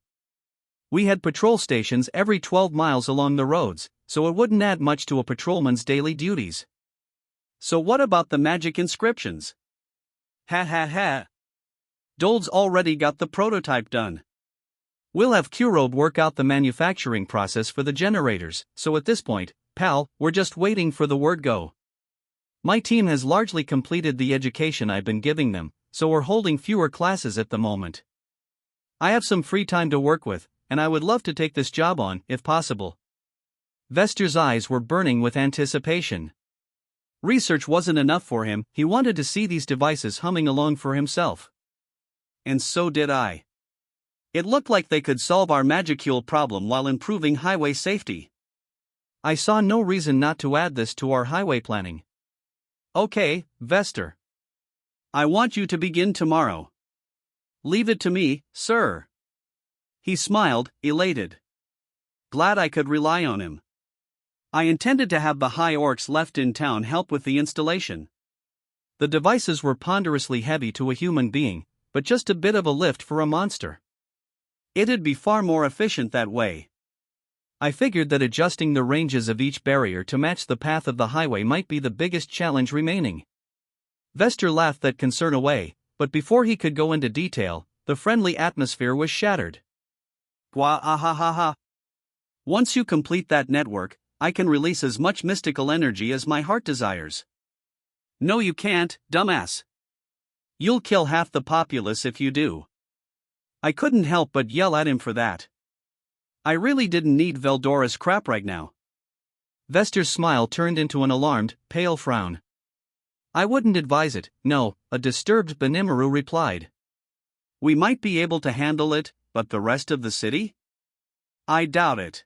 [SPEAKER 1] We had patrol stations every 12 miles along the roads, so it wouldn't add much to a patrolman's daily duties. So what about the magic inscriptions? Ha ha ha. Dold's already got the prototype done. We'll have Kurobe work out the manufacturing process for the generators, so at this point, pal, we're just waiting for the word go. My team has largely completed the education I've been giving them, so we're holding fewer classes at the moment. I have some free time to work with, and I would love to take this job on, if possible. Vester's eyes were burning with anticipation. Research wasn't enough for him, he wanted to see these devices humming along for himself. And so did I. It looked like they could solve our magicule problem while improving highway safety. I saw no reason not to add this to our highway planning. Okay, Vester. I want you to begin tomorrow. Leave it to me, sir. He smiled, elated. Glad I could rely on him. I intended to have the high orcs left in town help with the installation. The devices were ponderously heavy to a human being, but just a bit of a lift for a monster. It'd be far more efficient that way. I figured that adjusting the ranges of each barrier to match the path of the highway might be the biggest challenge remaining. Vester laughed that concern away, but before he could go into detail, the friendly atmosphere was shattered. Gwa-ah-ha-ha-ha. Once you complete that network, I can release as much mystical energy as my heart desires. No, you can't, dumbass. You'll kill half the populace if you do. I couldn't help but yell at him for that. I really didn't need Veldora's crap right now. Vester's smile turned into an alarmed, pale frown. I wouldn't advise it, no, a disturbed Benimaru replied. We might be able to handle it, but the rest of the city? I doubt it.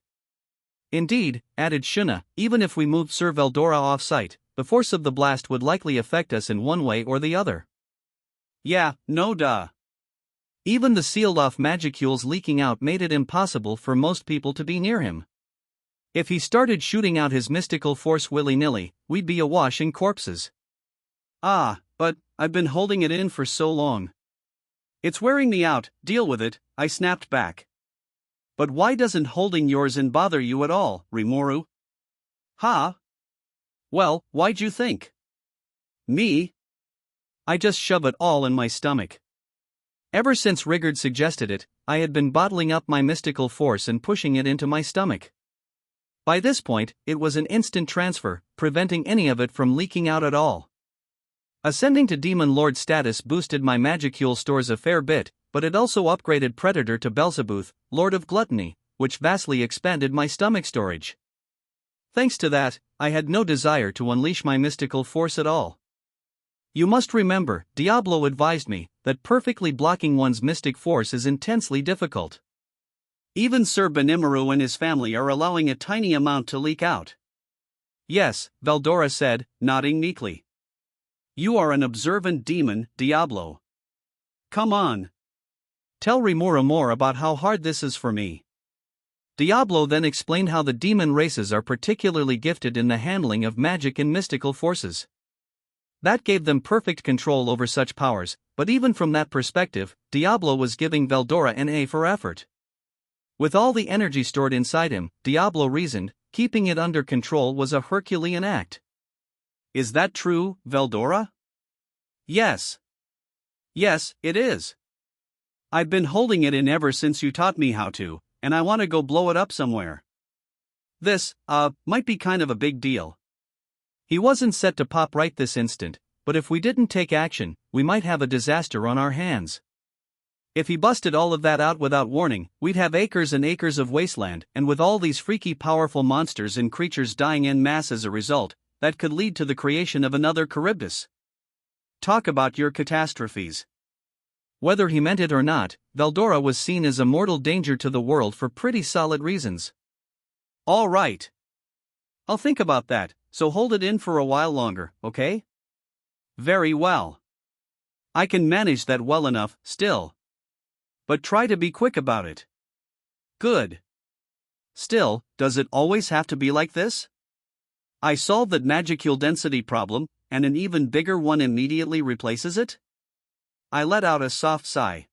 [SPEAKER 1] Indeed, added Shuna, even if we moved Sir Veldora off-site, the force of the blast would likely affect us in one way or the other. Yeah, no duh. Even the sealed-off magicules leaking out made it impossible for most people to be near him. If he started shooting out his mystical force willy-nilly, we'd be awash in corpses. Ah, but I've been holding it in for so long. It's wearing me out, deal with it, I snapped back. But why doesn't holding yours in bother you at all, Rimuru? Huh? Well, why'd you think? Me? I just shove it all in my stomach. Ever since Rigard suggested it, I had been bottling up my mystical force and pushing it into my stomach. By this point, it was an instant transfer, preventing any of it from leaking out at all. Ascending to Demon Lord status boosted my magicule stores a fair bit, but it also upgraded Predator to Belzebuth, Lord of Gluttony, which vastly expanded my stomach storage. Thanks to that, I had no desire to unleash my mystical force at all. You must remember, Diablo advised me, that perfectly blocking one's mystic force is intensely difficult. Even Sir Benimaru and his family are allowing a tiny amount to leak out. Yes, Veldora said, nodding meekly. You are an observant demon, Diablo. Come on. Tell Rimuru more about how hard this is for me. Diablo then explained how the demon races are particularly gifted in the handling of magic and mystical forces. That gave them perfect control over such powers, but even from that perspective, Diablo was giving Veldora an A for effort. With all the energy stored inside him, Diablo reasoned, keeping it under control was a Herculean act. Is that true, Veldora? Yes. Yes, it is. I've been holding it in ever since you taught me how to, and I want to go blow it up somewhere. This, might be kind of a big deal. He wasn't set to pop right this instant, but if we didn't take action, we might have a disaster on our hands. If he busted all of that out without warning, we'd have acres and acres of wasteland, and with all these freaky powerful monsters and creatures dying en masse as a result, that could lead to the creation of another Charybdis. Talk about your catastrophes. Whether he meant it or not, Veldora was seen as a mortal danger to the world for pretty solid reasons. All right. I'll think about that, so hold it in for a while longer, okay? Very well. I can manage that well enough, still. But try to be quick about it. Good. Still, does it always have to be like this? I solved that magicule density problem, and an even bigger one immediately replaces it? I let out a soft sigh.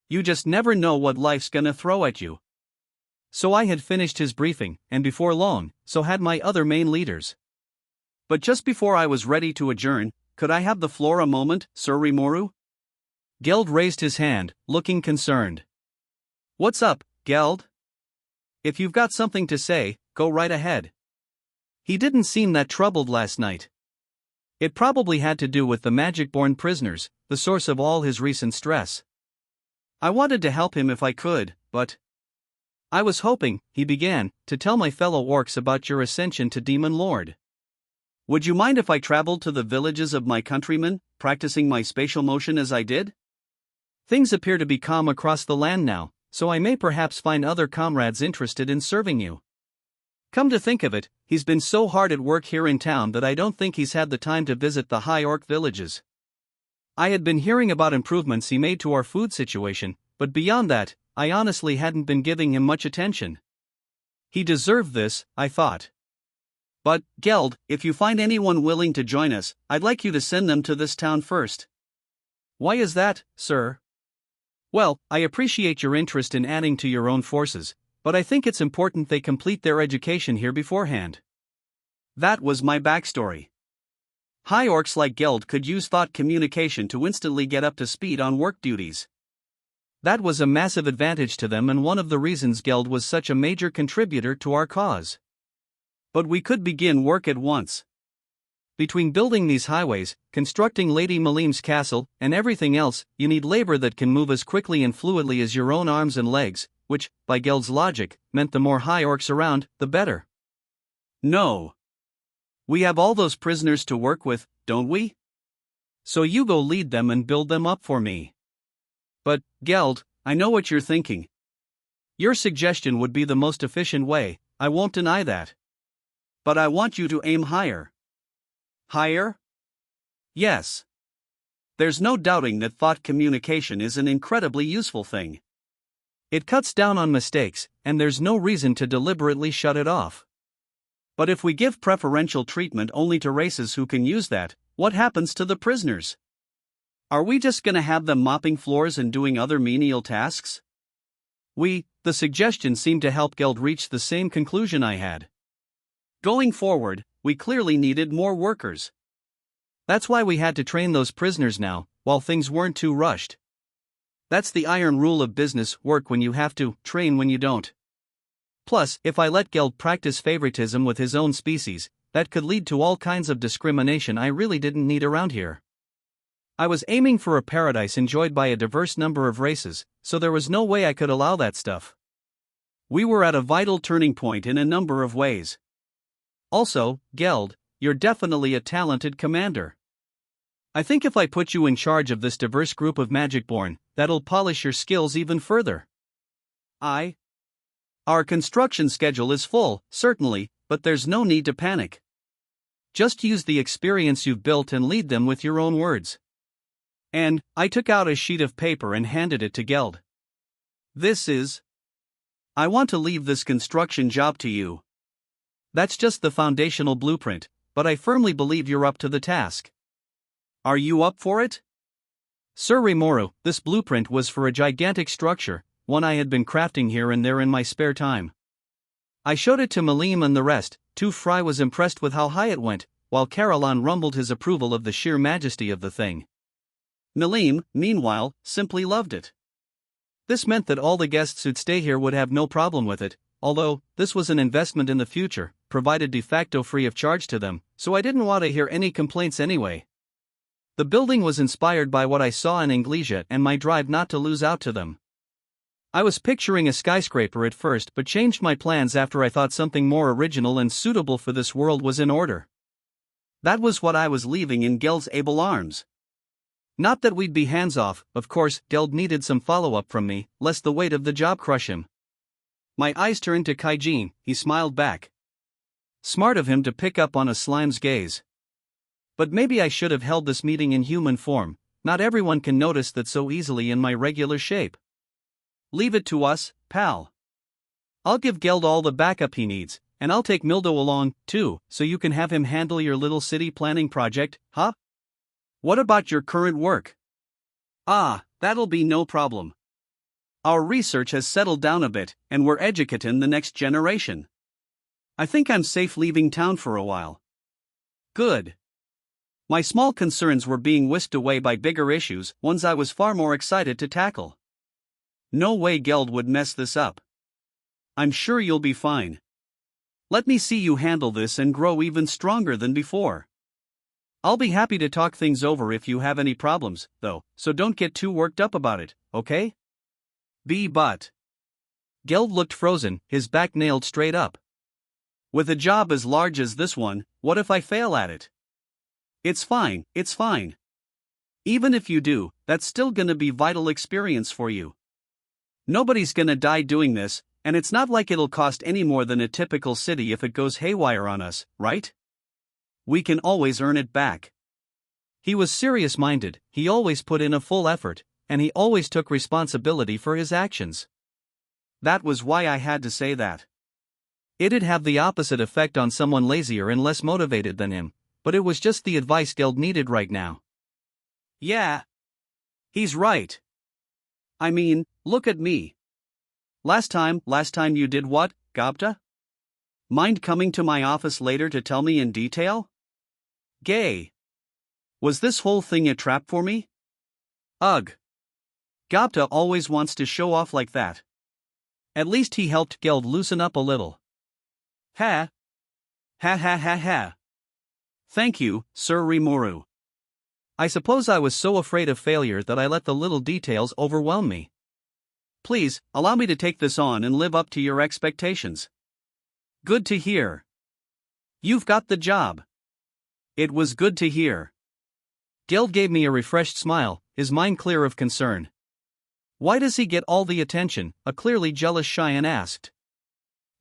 [SPEAKER 1] You just never know what life's gonna throw at you. So I had finished his briefing, and before long, so had my other main leaders. But just before I was ready to adjourn, could I have the floor a moment, Sir Rimuru? Geld raised his hand, looking concerned. What's up, Geld? If you've got something to say, go right ahead. He didn't seem that troubled last night. It probably had to do with the magic-born prisoners, the source of all his recent stress. I wanted to help him if I could, but... I was hoping, he began, to tell my fellow orcs about your ascension to Demon Lord. Would you mind if I traveled to the villages of my countrymen, practicing my spatial motion as I did? Things appear to be calm across the land now, so I may perhaps find other comrades interested in serving you. Come to think of it, he's been so hard at work here in town that I don't think he's had the time to visit the high orc villages. I had been hearing about improvements he made to our food situation, but beyond that, I honestly hadn't been giving him much attention. He deserved this, I thought. But, Geld, if you find anyone willing to join us, I'd like you to send them to this town first. Why is that, sir? Well, I appreciate your interest in adding to your own forces, but I think it's important they complete their education here beforehand. That was my backstory. High orcs like Geld could use thought communication to instantly get up to speed on work duties. That was a massive advantage to them and one of the reasons Geld was such a major contributor to our cause. But we could begin work at once. Between building these highways, constructing Lady Malim's castle, and everything else, you need labor that can move as quickly and fluidly as your own arms and legs, which, by Geld's logic, meant the more high orcs around, the better. No. We have all those prisoners to work with, don't we? So you go lead them and build them up for me. But, Geld, I know what you're thinking. Your suggestion would be the most efficient way, I won't deny that. But I want you to aim higher. Higher? Yes. There's no doubting that thought communication is an incredibly useful thing. It cuts down on mistakes, and there's no reason to deliberately shut it off. But if we give preferential treatment only to races who can use that, what happens to the prisoners? Are we just gonna have them mopping floors and doing other menial tasks? The suggestion seemed to help Geld reach the same conclusion I had. Going forward, we clearly needed more workers. That's why we had to train those prisoners now, while things weren't too rushed. That's the iron rule of business work when you have to, train when you don't. Plus, if I let Geld practice favoritism with his own species, that could lead to all kinds of discrimination I really didn't need around here. I was aiming for a paradise enjoyed by a diverse number of races, so there was no way I could allow that stuff. We were at a vital turning point in a number of ways. Also, Geld, you're definitely a talented commander. I think if I put you in charge of this diverse group of Magicborn, that'll polish your skills even further. Our construction schedule is full, certainly, but there's no need to panic. Just use the experience you've built and lead them with your own words. And, I took out a sheet of paper and handed it to Geld. I want to leave this construction job to you. That's just the foundational blueprint, but I firmly believe you're up to the task. Are you up for it? Sir Rimuru, this blueprint was for a gigantic structure, one I had been crafting here and there in my spare time. I showed it to Malim and the rest. Fry was impressed with how high it went, while Caroline rumbled his approval of the sheer majesty of the thing. Malim, meanwhile, simply loved it. This meant that all the guests who'd stay here would have no problem with it, although, this was an investment in the future, provided de facto free of charge to them, so I didn't want to hear any complaints anyway. The building was inspired by what I saw in Inglesia and my drive not to lose out to them. I was picturing a skyscraper at first but changed my plans after I thought something more original and suitable for this world was in order. That was what I was leaving in Geld's able arms. Not that we'd be hands off, of course. Geld needed some follow-up from me, lest the weight of the job crush him. My eyes turned to Kaijin. He smiled back. Smart of him to pick up on a slime's gaze. But maybe I should have held this meeting in human form. Not everyone can notice that so easily in my regular shape. Leave it to us, pal. I'll give Geld all the backup he needs, and I'll take Mildo along, too, so you can have him handle your little city planning project, huh? What about your current work? That'll be no problem. Our research has settled down a bit, and we're educating the next generation. I think I'm safe leaving town for a while. Good. My small concerns were being whisked away by bigger issues, ones I was far more excited to tackle. No way Geld would mess this up. I'm sure you'll be fine. Let me see you handle this and grow even stronger than before. I'll be happy to talk things over if you have any problems, though, so don't get too worked up about it, okay? But. Geld looked frozen, his back nailed straight up. With a job as large as this one, what if I fail at it? It's fine. Even if you do, that's still gonna be vital experience for you. Nobody's gonna die doing this, and it's not like it'll cost any more than a typical city if it goes haywire on us, right? We can always earn it back. He was serious-minded, he always put in a full effort, and he always took responsibility for his actions. That was why I had to say that. It'd have the opposite effect on someone lazier and less motivated than him, but it was just the advice Geld needed right now. Yeah. He's right. I mean, look at me. Last time you did what, Datta? Mind coming to my office later to tell me in detail? Gay. Was this whole thing a trap for me? Ugh. Datta always wants to show off like that. At least he helped Geld loosen up a little. Ha. Thank you, Sir Rimuru. I suppose I was so afraid of failure that I let the little details overwhelm me. Please, allow me to take this on and live up to your expectations. Good to hear. You've got the job. It was good to hear. Geld gave me a refreshed smile, his mind clear of concern. Why does he get all the attention? A clearly jealous Cheyenne asked.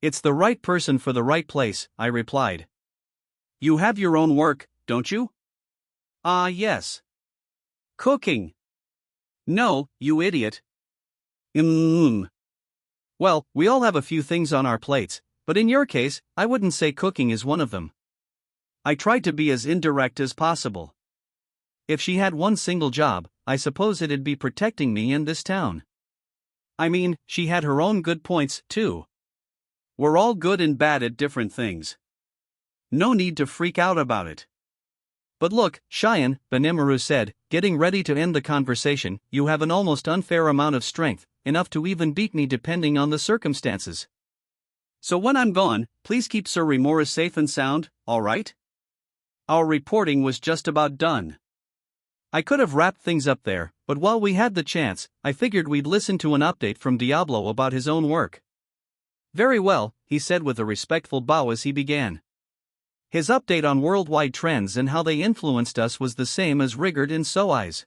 [SPEAKER 1] It's the right person for the right place, I replied. You have your own work, don't you? Yes. Cooking. No, you idiot. Well, we all have a few things on our plates, but in your case, I wouldn't say cooking is one of them. I tried to be as indirect as possible. If she had one single job, I suppose it'd be protecting me in this town. I mean, she had her own good points, too. We're all good and bad at different things. No need to freak out about it. But look, Cheyenne, Benimaru said, getting ready to end the conversation, you have an almost unfair amount of strength, enough to even beat me depending on the circumstances. So when I'm gone, please keep Sir Rimuru safe and sound, alright? Our reporting was just about done. I could have wrapped things up there, but while we had the chance, I figured we'd listen to an update from Diablo about his own work. Very well, he said with a respectful bow as he began. His update on worldwide trends and how they influenced us was the same as Rigard in Soai's.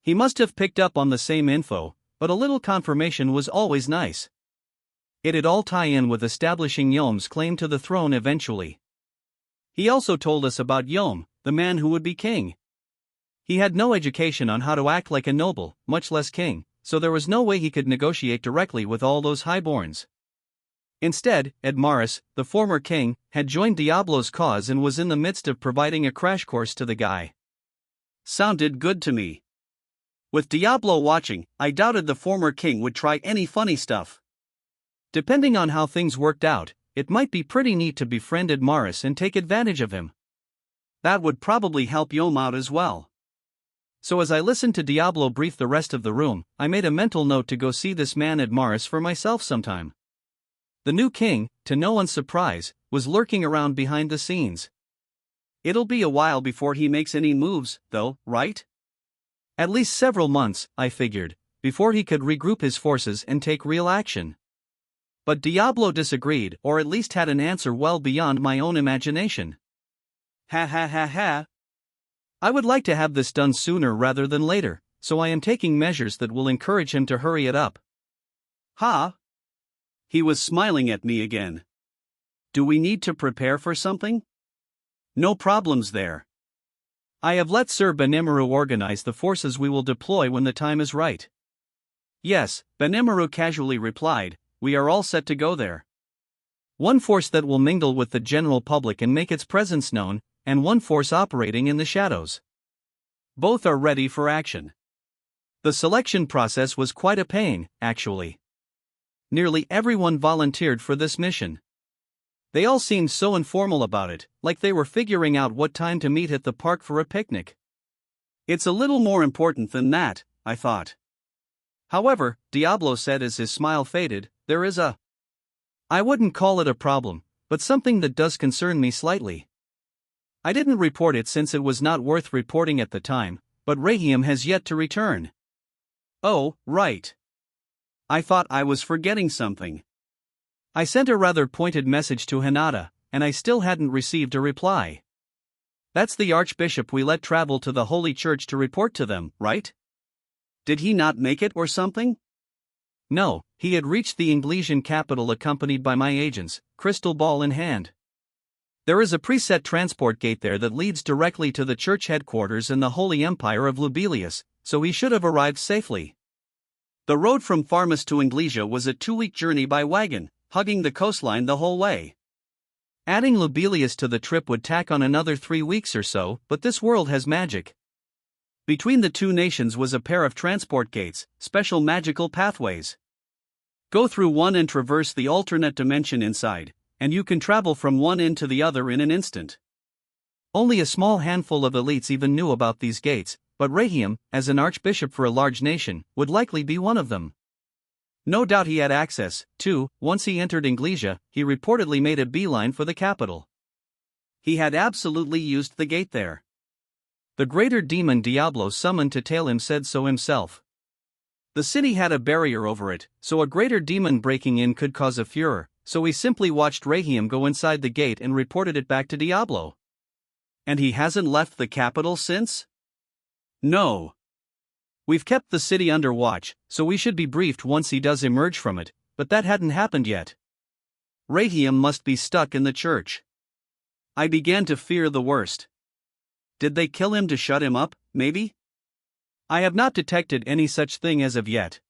[SPEAKER 1] He must have picked up on the same info, but a little confirmation was always nice. It'd all tie in with establishing Yom's claim to the throne eventually. He also told us about Yom, the man who would be king. He had no education on how to act like a noble, much less king, so there was no way he could negotiate directly with all those highborns. Instead, Edmaris, the former king, had joined Diablo's cause and was in the midst of providing a crash course to the guy. Sounded good to me. With Diablo watching, I doubted the former king would try any funny stuff. Depending on how things worked out, it might be pretty neat to befriend Edmaris and take advantage of him. That would probably help Yom out as well. So as I listened to Diablo brief the rest of the room, I made a mental note to go see this man Edmaris for myself sometime. The new king, to no one's surprise, was lurking around behind the scenes. It'll be a while before he makes any moves, though, right? At least several months, I figured, before he could regroup his forces and take real action. But Diablo disagreed, or at least had an answer well beyond my own imagination. Ha ha ha ha. I would like to have this done sooner rather than later, so I am taking measures that will encourage him to hurry it up. Ha? He was smiling at me again. Do we need to prepare for something? No problems there. I have let Sir Benemaru organize the forces we will deploy when the time is right. Yes, Benemaru casually replied, we are all set to go there. One force that will mingle with the general public and make its presence known, and one force operating in the shadows. Both are ready for action. The selection process was quite a pain, actually. Nearly everyone volunteered for this mission. They all seemed so informal about it, like they were figuring out what time to meet at the park for a picnic. It's a little more important than that, I thought. However, Diablo said as his smile faded, there is I wouldn't call it a problem, but something that does concern me slightly. I didn't report it since it was not worth reporting at the time, but Rahiam has yet to return. Oh, right. I thought I was forgetting something. I sent a rather pointed message to Hinata, and I still hadn't received a reply. That's the archbishop we let travel to the Holy Church to report to them, right? Did he not make it or something? No, he had reached the Inglesian capital accompanied by my agents, crystal ball in hand. There is a preset transport gate there that leads directly to the church headquarters in the Holy Empire of Lubelius, so he should have arrived safely. The road from Farmus to Inglesia was a 2-week journey by wagon, hugging the coastline the whole way. Adding Lubelius to the trip would tack on another 3 weeks or so, but this world has magic. Between the two nations was a pair of transport gates, special magical pathways. Go through one and traverse the alternate dimension inside, and you can travel from one end to the other in an instant. Only a small handful of elites even knew about these gates, but Rahiam, as an archbishop for a large nation, would likely be one of them. No doubt he had access, too. Once he entered Inglesia, he reportedly made a beeline for the capital. He had absolutely used the gate there. The greater demon Diablo summoned to tail him said so himself. The city had a barrier over it, so a greater demon breaking in could cause a furor, so he simply watched Rahiam go inside the gate and reported it back to Diablo. And he hasn't left the capital since? No. We've kept the city under watch, so we should be briefed once he does emerge from it, but that hadn't happened yet. Rahiam must be stuck in the church. I began to fear the worst. Did they kill him to shut him up, maybe? I have not detected any such thing as of yet.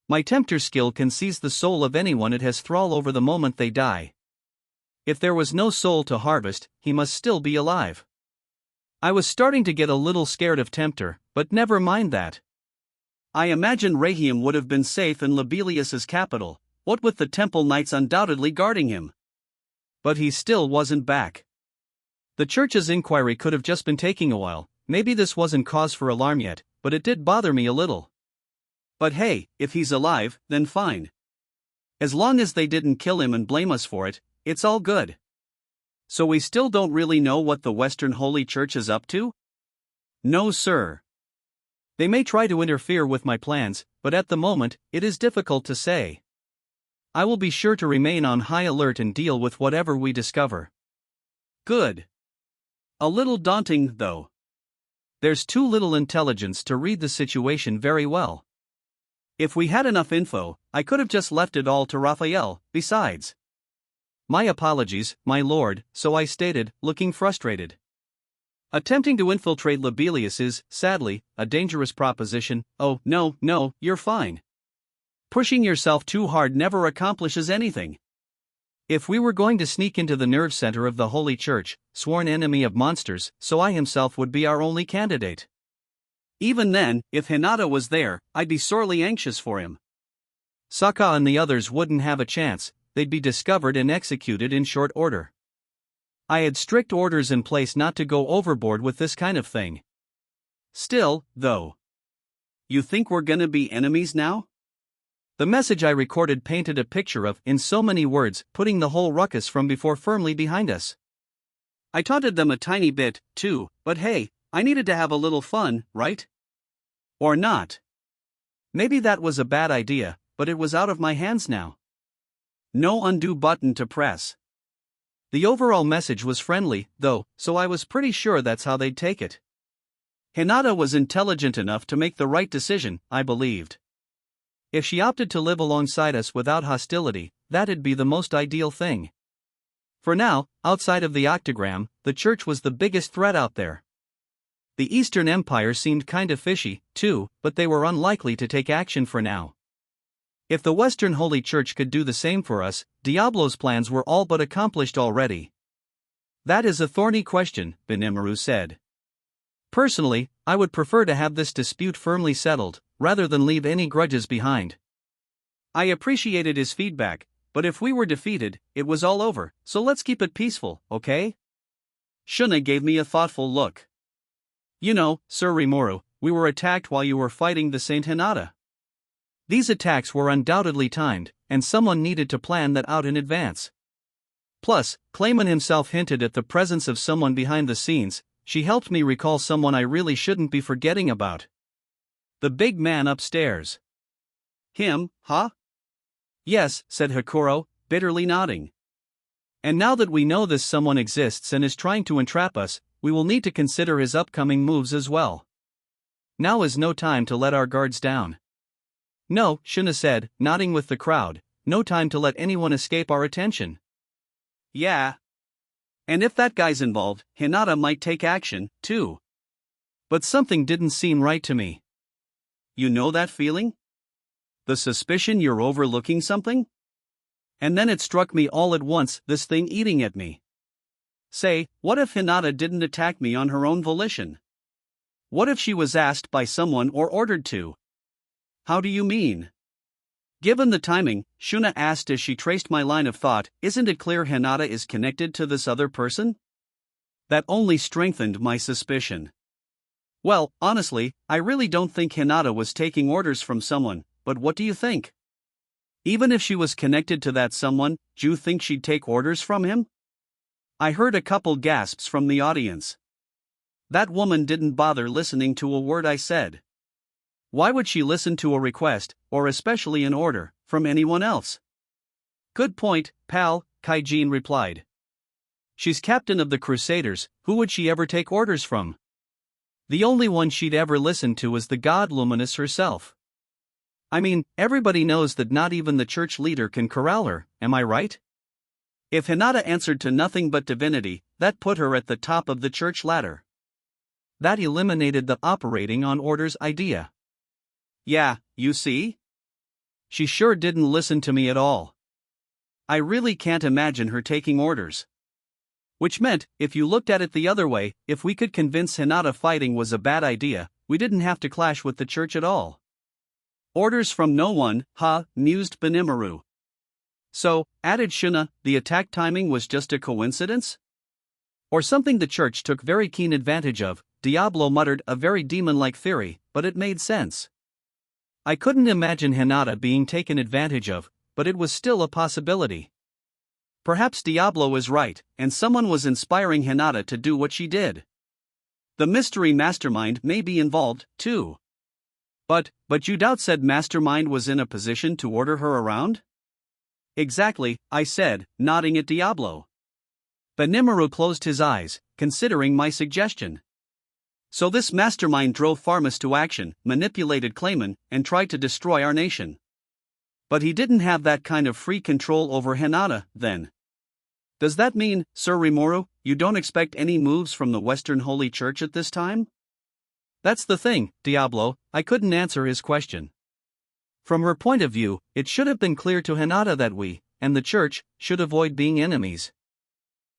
[SPEAKER 1] My tempter skill can seize the soul of anyone it has thrall over the moment they die. If there was no soul to harvest, he must still be alive. I was starting to get a little scared of Tempter, but never mind that. I imagine Rahiam would have been safe in Lubelius's capital, what with the temple knights undoubtedly guarding him. But he still wasn't back. The church's inquiry could have just been taking a while. Maybe this wasn't cause for alarm yet, but it did bother me a little. But hey, if he's alive, then fine. As long as they didn't kill him and blame us for it, it's all good. So we still don't really know what the Western Holy Church is up to? No, sir. They may try to interfere with my plans, but at the moment, it is difficult to say. I will be sure to remain on high alert and deal with whatever we discover. Good. A little daunting, though. There's too little intelligence to read the situation very well. If we had enough info, I could have just left it all to Raphael, besides. My apologies, my lord, so I stated, looking frustrated. Attempting to infiltrate Lobelia is, sadly, a dangerous proposition. Oh, no, you're fine. Pushing yourself too hard never accomplishes anything. If we were going to sneak into the nerve center of the Holy Church, sworn enemy of monsters, so I himself would be our only candidate. Even then, if Hinata was there, I'd be sorely anxious for him. Sokka and the others wouldn't have a chance, they'd be discovered and executed in short order. I had strict orders in place not to go overboard with this kind of thing. Still, though. You think we're gonna be enemies now? The message I recorded painted a picture of, in so many words, putting the whole ruckus from before firmly behind us. I taunted them a tiny bit, too, but hey, I needed to have a little fun, right? Or not. Maybe that was a bad idea, but it was out of my hands now. No undo button to press. The overall message was friendly, though, so I was pretty sure that's how they'd take it. Hinata was intelligent enough to make the right decision, I believed. If she opted to live alongside us without hostility, that'd be the most ideal thing. For now, outside of the octagram, the church was the biggest threat out there. The Eastern Empire seemed kinda fishy, too, but they were unlikely to take action for now. If the Western Holy Church could do the same for us, Diablo's plans were all but accomplished already. That is a thorny question, Rimuru said. Personally, I would prefer to have this dispute firmly settled, rather than leave any grudges behind. I appreciated his feedback, but if we were defeated, it was all over, so let's keep it peaceful, okay? Shuna gave me a thoughtful look. You know, Sir Rimuru, we were attacked while you were fighting the Saint Hinata. These attacks were undoubtedly timed, and someone needed to plan that out in advance. Plus, Clayman himself hinted at the presence of someone behind the scenes. She helped me recall someone I really shouldn't be forgetting about. The big man upstairs. Him, huh? Yes, said Hakuro, bitterly nodding. And now that we know this someone exists and is trying to entrap us, we will need to consider his upcoming moves as well. Now is no time to let our guards down. No, Shuna said, nodding with the crowd, no time to let anyone escape our attention. Yeah. And if that guy's involved, Hinata might take action, too. But something didn't seem right to me. You know that feeling? The suspicion you're overlooking something? And then it struck me all at once, this thing eating at me. Say, what if Hinata didn't attack me on her own volition? What if she was asked by someone or ordered to? How do you mean? Given the timing, Shuna asked as she traced my line of thought, isn't it clear Hinata is connected to this other person? That only strengthened my suspicion. Well, honestly, I really don't think Hinata was taking orders from someone, but what do you think? Even if she was connected to that someone, do you think she'd take orders from him? I heard a couple gasps from the audience. That woman didn't bother listening to a word I said. Why would she listen to a request, or especially an order, from anyone else? Good point, pal, Kaijin replied. She's captain of the Crusaders, who would she ever take orders from? The only one she'd ever listen to is the god Luminous herself. I mean, everybody knows that not even the church leader can corral her, am I right? If Hinata answered to nothing but divinity, that put her at the top of the church ladder. That eliminated the operating on orders idea. Yeah, you see? She sure didn't listen to me at all. I really can't imagine her taking orders. Which meant, if you looked at it the other way, if we could convince Hinata fighting was a bad idea, we didn't have to clash with the church at all. Orders from no one, mused Benimaru. So, added Shuna, the attack timing was just a coincidence? Or something the church took very keen advantage of, Diablo muttered a very demon-like theory, but it made sense. I couldn't imagine Hinata being taken advantage of, but it was still a possibility. Perhaps Diablo is right, and someone was inspiring Hinata to do what she did. The mystery mastermind may be involved, too. But you doubt said mastermind was in a position to order her around? Exactly, I said, nodding at Diablo. Benimaru closed his eyes, considering my suggestion. So this mastermind drove Pharmas to action, manipulated Clayman, and tried to destroy our nation. But he didn't have that kind of free control over Hinata, then. Does that mean, Sir Rimuru, you don't expect any moves from the Western Holy Church at this time? That's the thing, Diablo, I couldn't answer his question. From her point of view, it should have been clear to Hinata that we, and the Church, should avoid being enemies.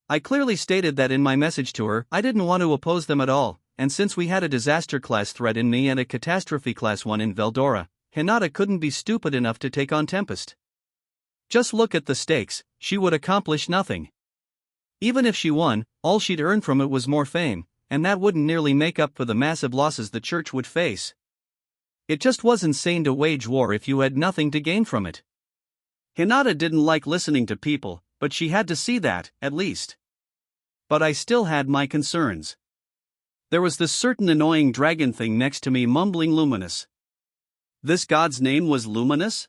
[SPEAKER 1] I clearly stated that in my message to her. I didn't want to oppose them at all, and since we had a disaster class threat in me and a catastrophe class 1 in Veldora, Hinata couldn't be stupid enough to take on Tempest. Just look at the stakes, she would accomplish nothing. Even if she won, all she'd earn from it was more fame, and that wouldn't nearly make up for the massive losses the Church would face. It just wasn't sane to wage war if you had nothing to gain from it. Hinata didn't like listening to people, but she had to see that, at least. But I still had my concerns. There was this certain annoying dragon thing next to me mumbling Luminous. This god's name was Luminous?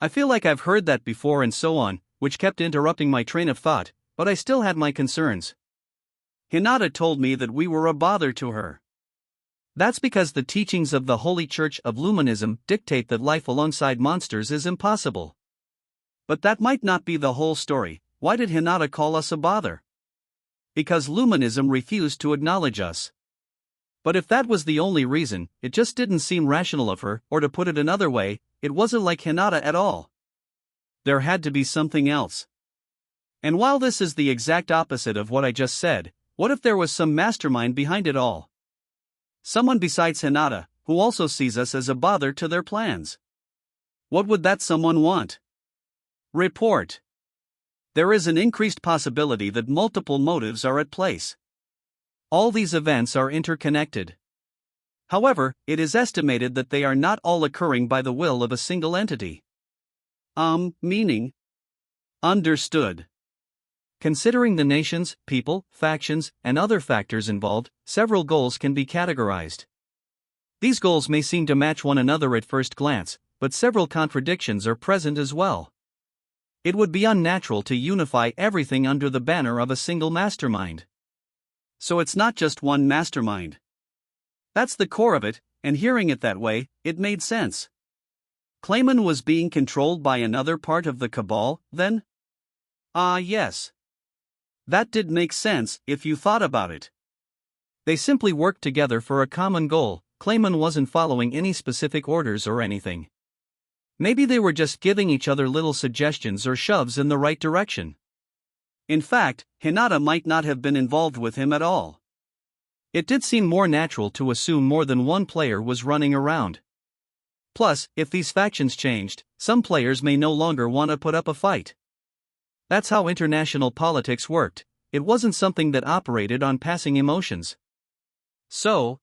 [SPEAKER 1] I feel like I've heard that before and so on, which kept interrupting my train of thought, but I still had my concerns. Hinata told me that we were a bother to her. That's because the teachings of the Holy Church of Luminism dictate that life alongside monsters is impossible. But that might not be the whole story. Why did Hinata call us a bother? Because Luminism refused to acknowledge us. But if that was the only reason, it just didn't seem rational of her, or to put it another way, it wasn't like Hinata at all. There had to be something else. And while this is the exact opposite of what I just said, what if there was some mastermind behind it all? Someone besides Hinata, who also sees us as a bother to their plans. What would that someone want? Report. There is an increased possibility that multiple motives are at place. All these events are interconnected. However, it is estimated that they are not all occurring by the will of a single entity. Meaning? Understood. Considering the nations, people, factions, and other factors involved, several goals can be categorized. These goals may seem to match one another at first glance, but several contradictions are present as well. It would be unnatural to unify everything under the banner of a single mastermind. So it's not just one mastermind. That's the core of it, and hearing it that way, it made sense. Clayman was being controlled by another part of the Cabal, then? Yes. That did make sense, if you thought about it. They simply worked together for a common goal. Clayman wasn't following any specific orders or anything. Maybe they were just giving each other little suggestions or shoves in the right direction. In fact, Hinata might not have been involved with him at all. It did seem more natural to assume more than one player was running around. Plus, if these factions changed, some players may no longer want to put up a fight. That's how international politics worked. It wasn't something that operated on passing emotions. So,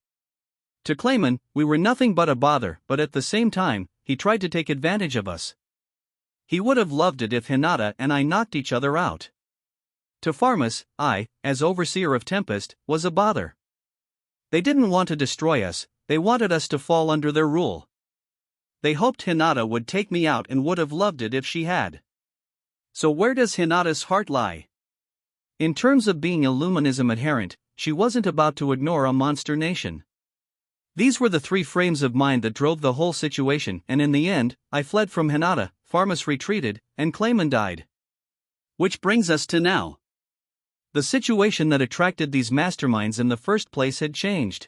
[SPEAKER 1] to Clayman, we were nothing but a bother, but at the same time, he tried to take advantage of us. He would have loved it if Hinata and I knocked each other out. To Pharmas, I, as overseer of Tempest, was a bother. They didn't want to destroy us, they wanted us to fall under their rule. They hoped Hinata would take me out and would have loved it if she had. So where does Hinata's heart lie? In terms of being a Luminism adherent, she wasn't about to ignore a monster nation. These were the three frames of mind that drove the whole situation, and in the end, I fled from Hinata, Pharmas retreated, and Clayman died. Which brings us to now. The situation that attracted these masterminds in the first place had changed.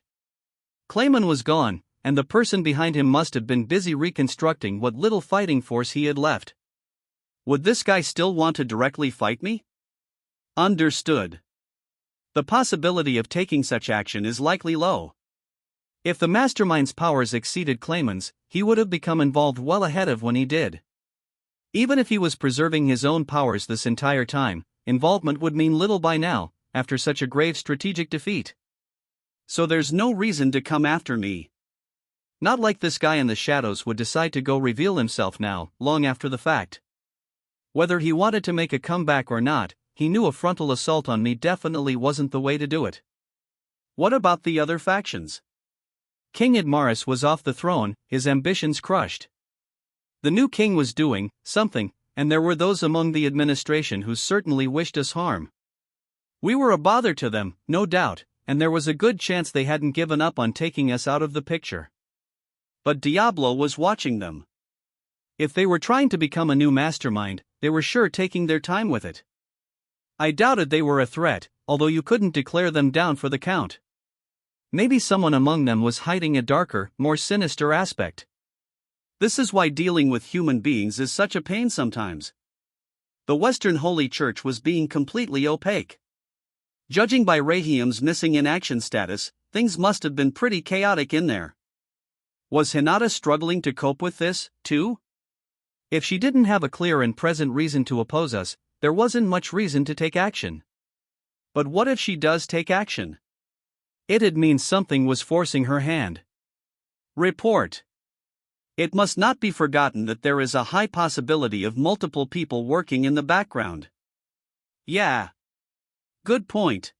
[SPEAKER 1] Clayman was gone, and the person behind him must have been busy reconstructing what little fighting force he had left. Would this guy still want to directly fight me? Understood. The possibility of taking such action is likely low. If the mastermind's powers exceeded Clayman's, he would have become involved well ahead of when he did. Even if he was preserving his own powers this entire time, involvement would mean little by now, after such a grave strategic defeat. So there's no reason to come after me. Not like this guy in the shadows would decide to go reveal himself now, long after the fact. Whether he wanted to make a comeback or not, he knew a frontal assault on me definitely wasn't the way to do it. What about the other factions? King Admaris was off the throne, his ambitions crushed. The new king was doing something, and there were those among the administration who certainly wished us harm. We were a bother to them, no doubt, and there was a good chance they hadn't given up on taking us out of the picture. But Diablo was watching them. If they were trying to become a new mastermind, they were sure taking their time with it. I doubted they were a threat, although you couldn't declare them down for the count. Maybe someone among them was hiding a darker, more sinister aspect. This is why dealing with human beings is such a pain sometimes. The Western Holy Church was being completely opaque. Judging by Rahiam's missing in action status, things must have been pretty chaotic in there. Was Hinata struggling to cope with this, too? If she didn't have a clear and present reason to oppose us, there wasn't much reason to take action. But what if she does take action? It'd mean something was forcing her hand. Report. It must not be forgotten that there is a high possibility of multiple people working in the background. Yeah. Good point.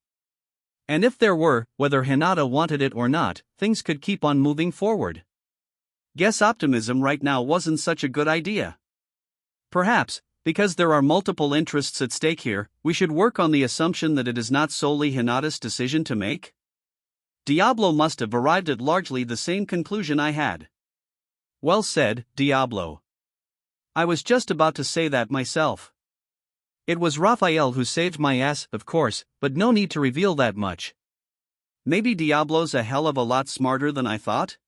[SPEAKER 1] And if there were, whether Hinata wanted it or not, things could keep on moving forward. Guess optimism right now wasn't such a good idea. Perhaps, because there are multiple interests at stake here, we should work on the assumption that it is not solely Hinata's decision to make? Diablo must have arrived at largely the same conclusion I had. Well said, Diablo. I was just about to say that myself. It was Raphael who saved my ass, of course, but no need to reveal that much. Maybe Diablo's a hell of a lot smarter than I thought?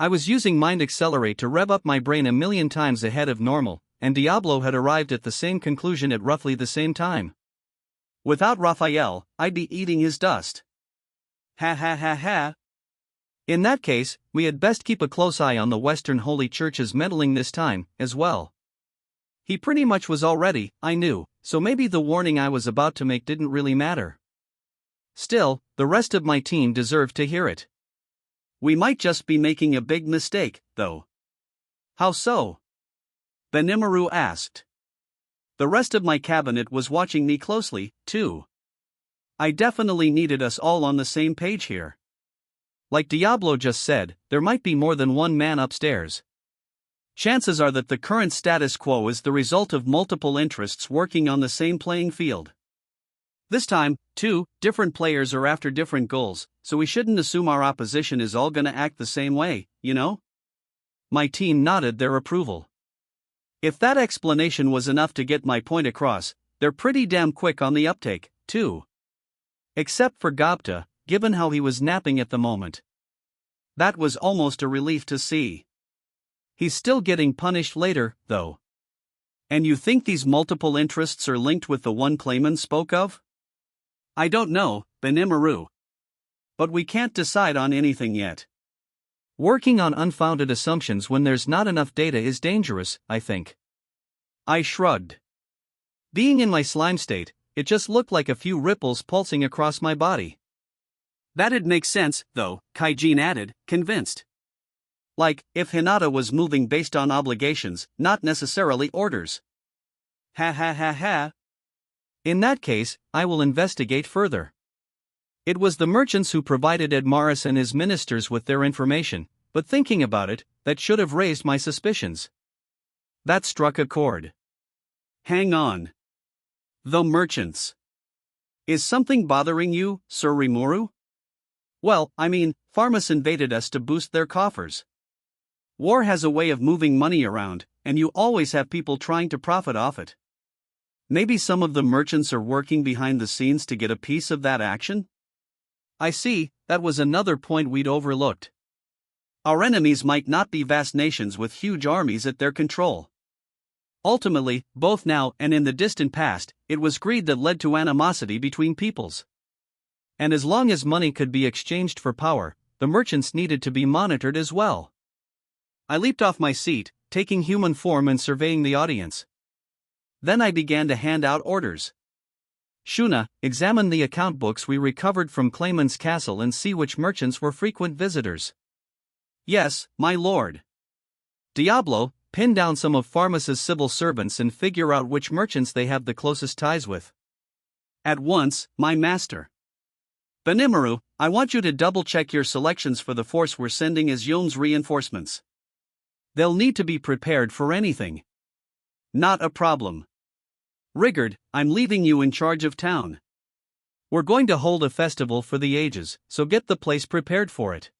[SPEAKER 1] I was using Mind Accelerate to rev up my brain a million times ahead of normal, and Diablo had arrived at the same conclusion at roughly the same time. Without Raphael, I'd be eating his dust. Ha ha ha ha. In that case, we had best keep a close eye on the Western Holy Church's meddling this time, as well. He pretty much was already, I knew, so maybe the warning I was about to make didn't really matter. Still, the rest of my team deserved to hear it. We might just be making a big mistake, though. How so? Benimaru asked. The rest of my cabinet was watching me closely, too. I definitely needed us all on the same page here. Like Diablo just said, there might be more than one man upstairs. Chances are that the current status quo is the result of multiple interests working on the same playing field. This time, too, different players are after different goals, so we shouldn't assume our opposition is all gonna act the same way, you know? My team nodded their approval. If that explanation was enough to get my point across, they're pretty damn quick on the uptake, too. Except for Datta, given how he was napping at the moment. That was almost a relief to see. He's still getting punished later, though. And you think these multiple interests are linked with the one Clayman spoke of? I don't know, Benimaru. But we can't decide on anything yet. Working on unfounded assumptions when there's not enough data is dangerous, I think. I shrugged. Being in my slime state, it just looked like a few ripples pulsing across my body. That'd make sense, though, Kaijin added, convinced. Like, if Hinata was moving based on obligations, not necessarily orders. Ha ha ha ha. In that case, I will investigate further. It was the merchants who provided Ed Morris and his ministers with their information, but thinking about it, that should have raised my suspicions. That struck a chord. Hang on. The merchants. Is something bothering you, Sir Rimuru? Well, I mean, Pharmas invaded us to boost their coffers. War has a way of moving money around, and you always have people trying to profit off it. Maybe some of the merchants are working behind the scenes to get a piece of that action? I see, that was another point we'd overlooked. Our enemies might not be vast nations with huge armies at their control. Ultimately, both now and in the distant past, it was greed that led to animosity between peoples. And as long as money could be exchanged for power, the merchants needed to be monitored as well. I leaped off my seat, taking human form and surveying the audience. Then I began to hand out orders. Shuna, examine the account books we recovered from Clayman's castle and see which merchants were frequent visitors. Yes, my lord. Diablo, pin down some of Pharmas's civil servants and figure out which merchants they have the closest ties with. At once, my master. Benimaru, I want you to double-check your selections for the force we're sending as Yon's reinforcements. They'll need to be prepared for anything. Not a problem. Rigard, I'm leaving you in charge of town. We're going to hold a festival for the ages, so get the place prepared for it.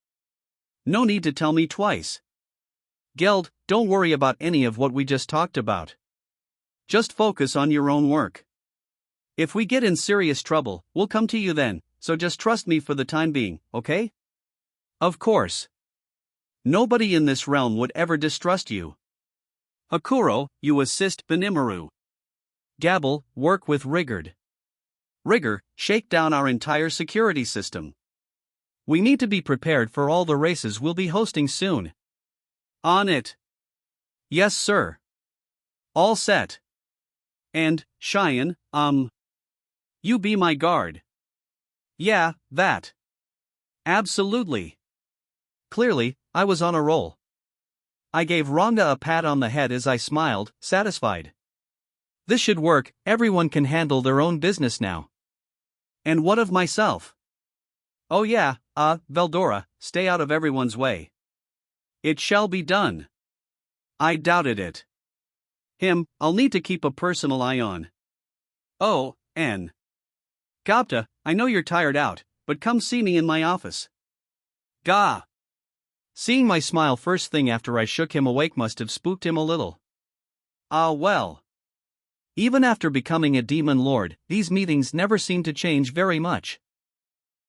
[SPEAKER 1] No need to tell me twice. Geld, don't worry about any of what we just talked about. Just focus on your own work. If we get in serious trouble, we'll come to you then, so just trust me for the time being, okay? Of course. Nobody in this realm would ever distrust you. Akuro, you assist Benimaru. Gabble, work with Rigord. Rigor, shake down our entire security system. We need to be prepared for all the races we'll be hosting soon. On it. Yes, sir. All set. And, Cheyenne, you be my guard. Yeah, that. Absolutely. Clearly, I was on a roll. I gave Rhonda a pat on the head as I smiled, satisfied. This should work, everyone can handle their own business now. And what of myself? Oh yeah, Veldora, stay out of everyone's way. It shall be done. I doubted it. Him, I'll need to keep a personal eye on. Oh, N. Gapta, I know you're tired out, but come see me in my office. Gah! Seeing my smile first thing after I shook him awake must have spooked him a little. Ah well. Even after becoming a demon lord, these meetings never seem to change very much.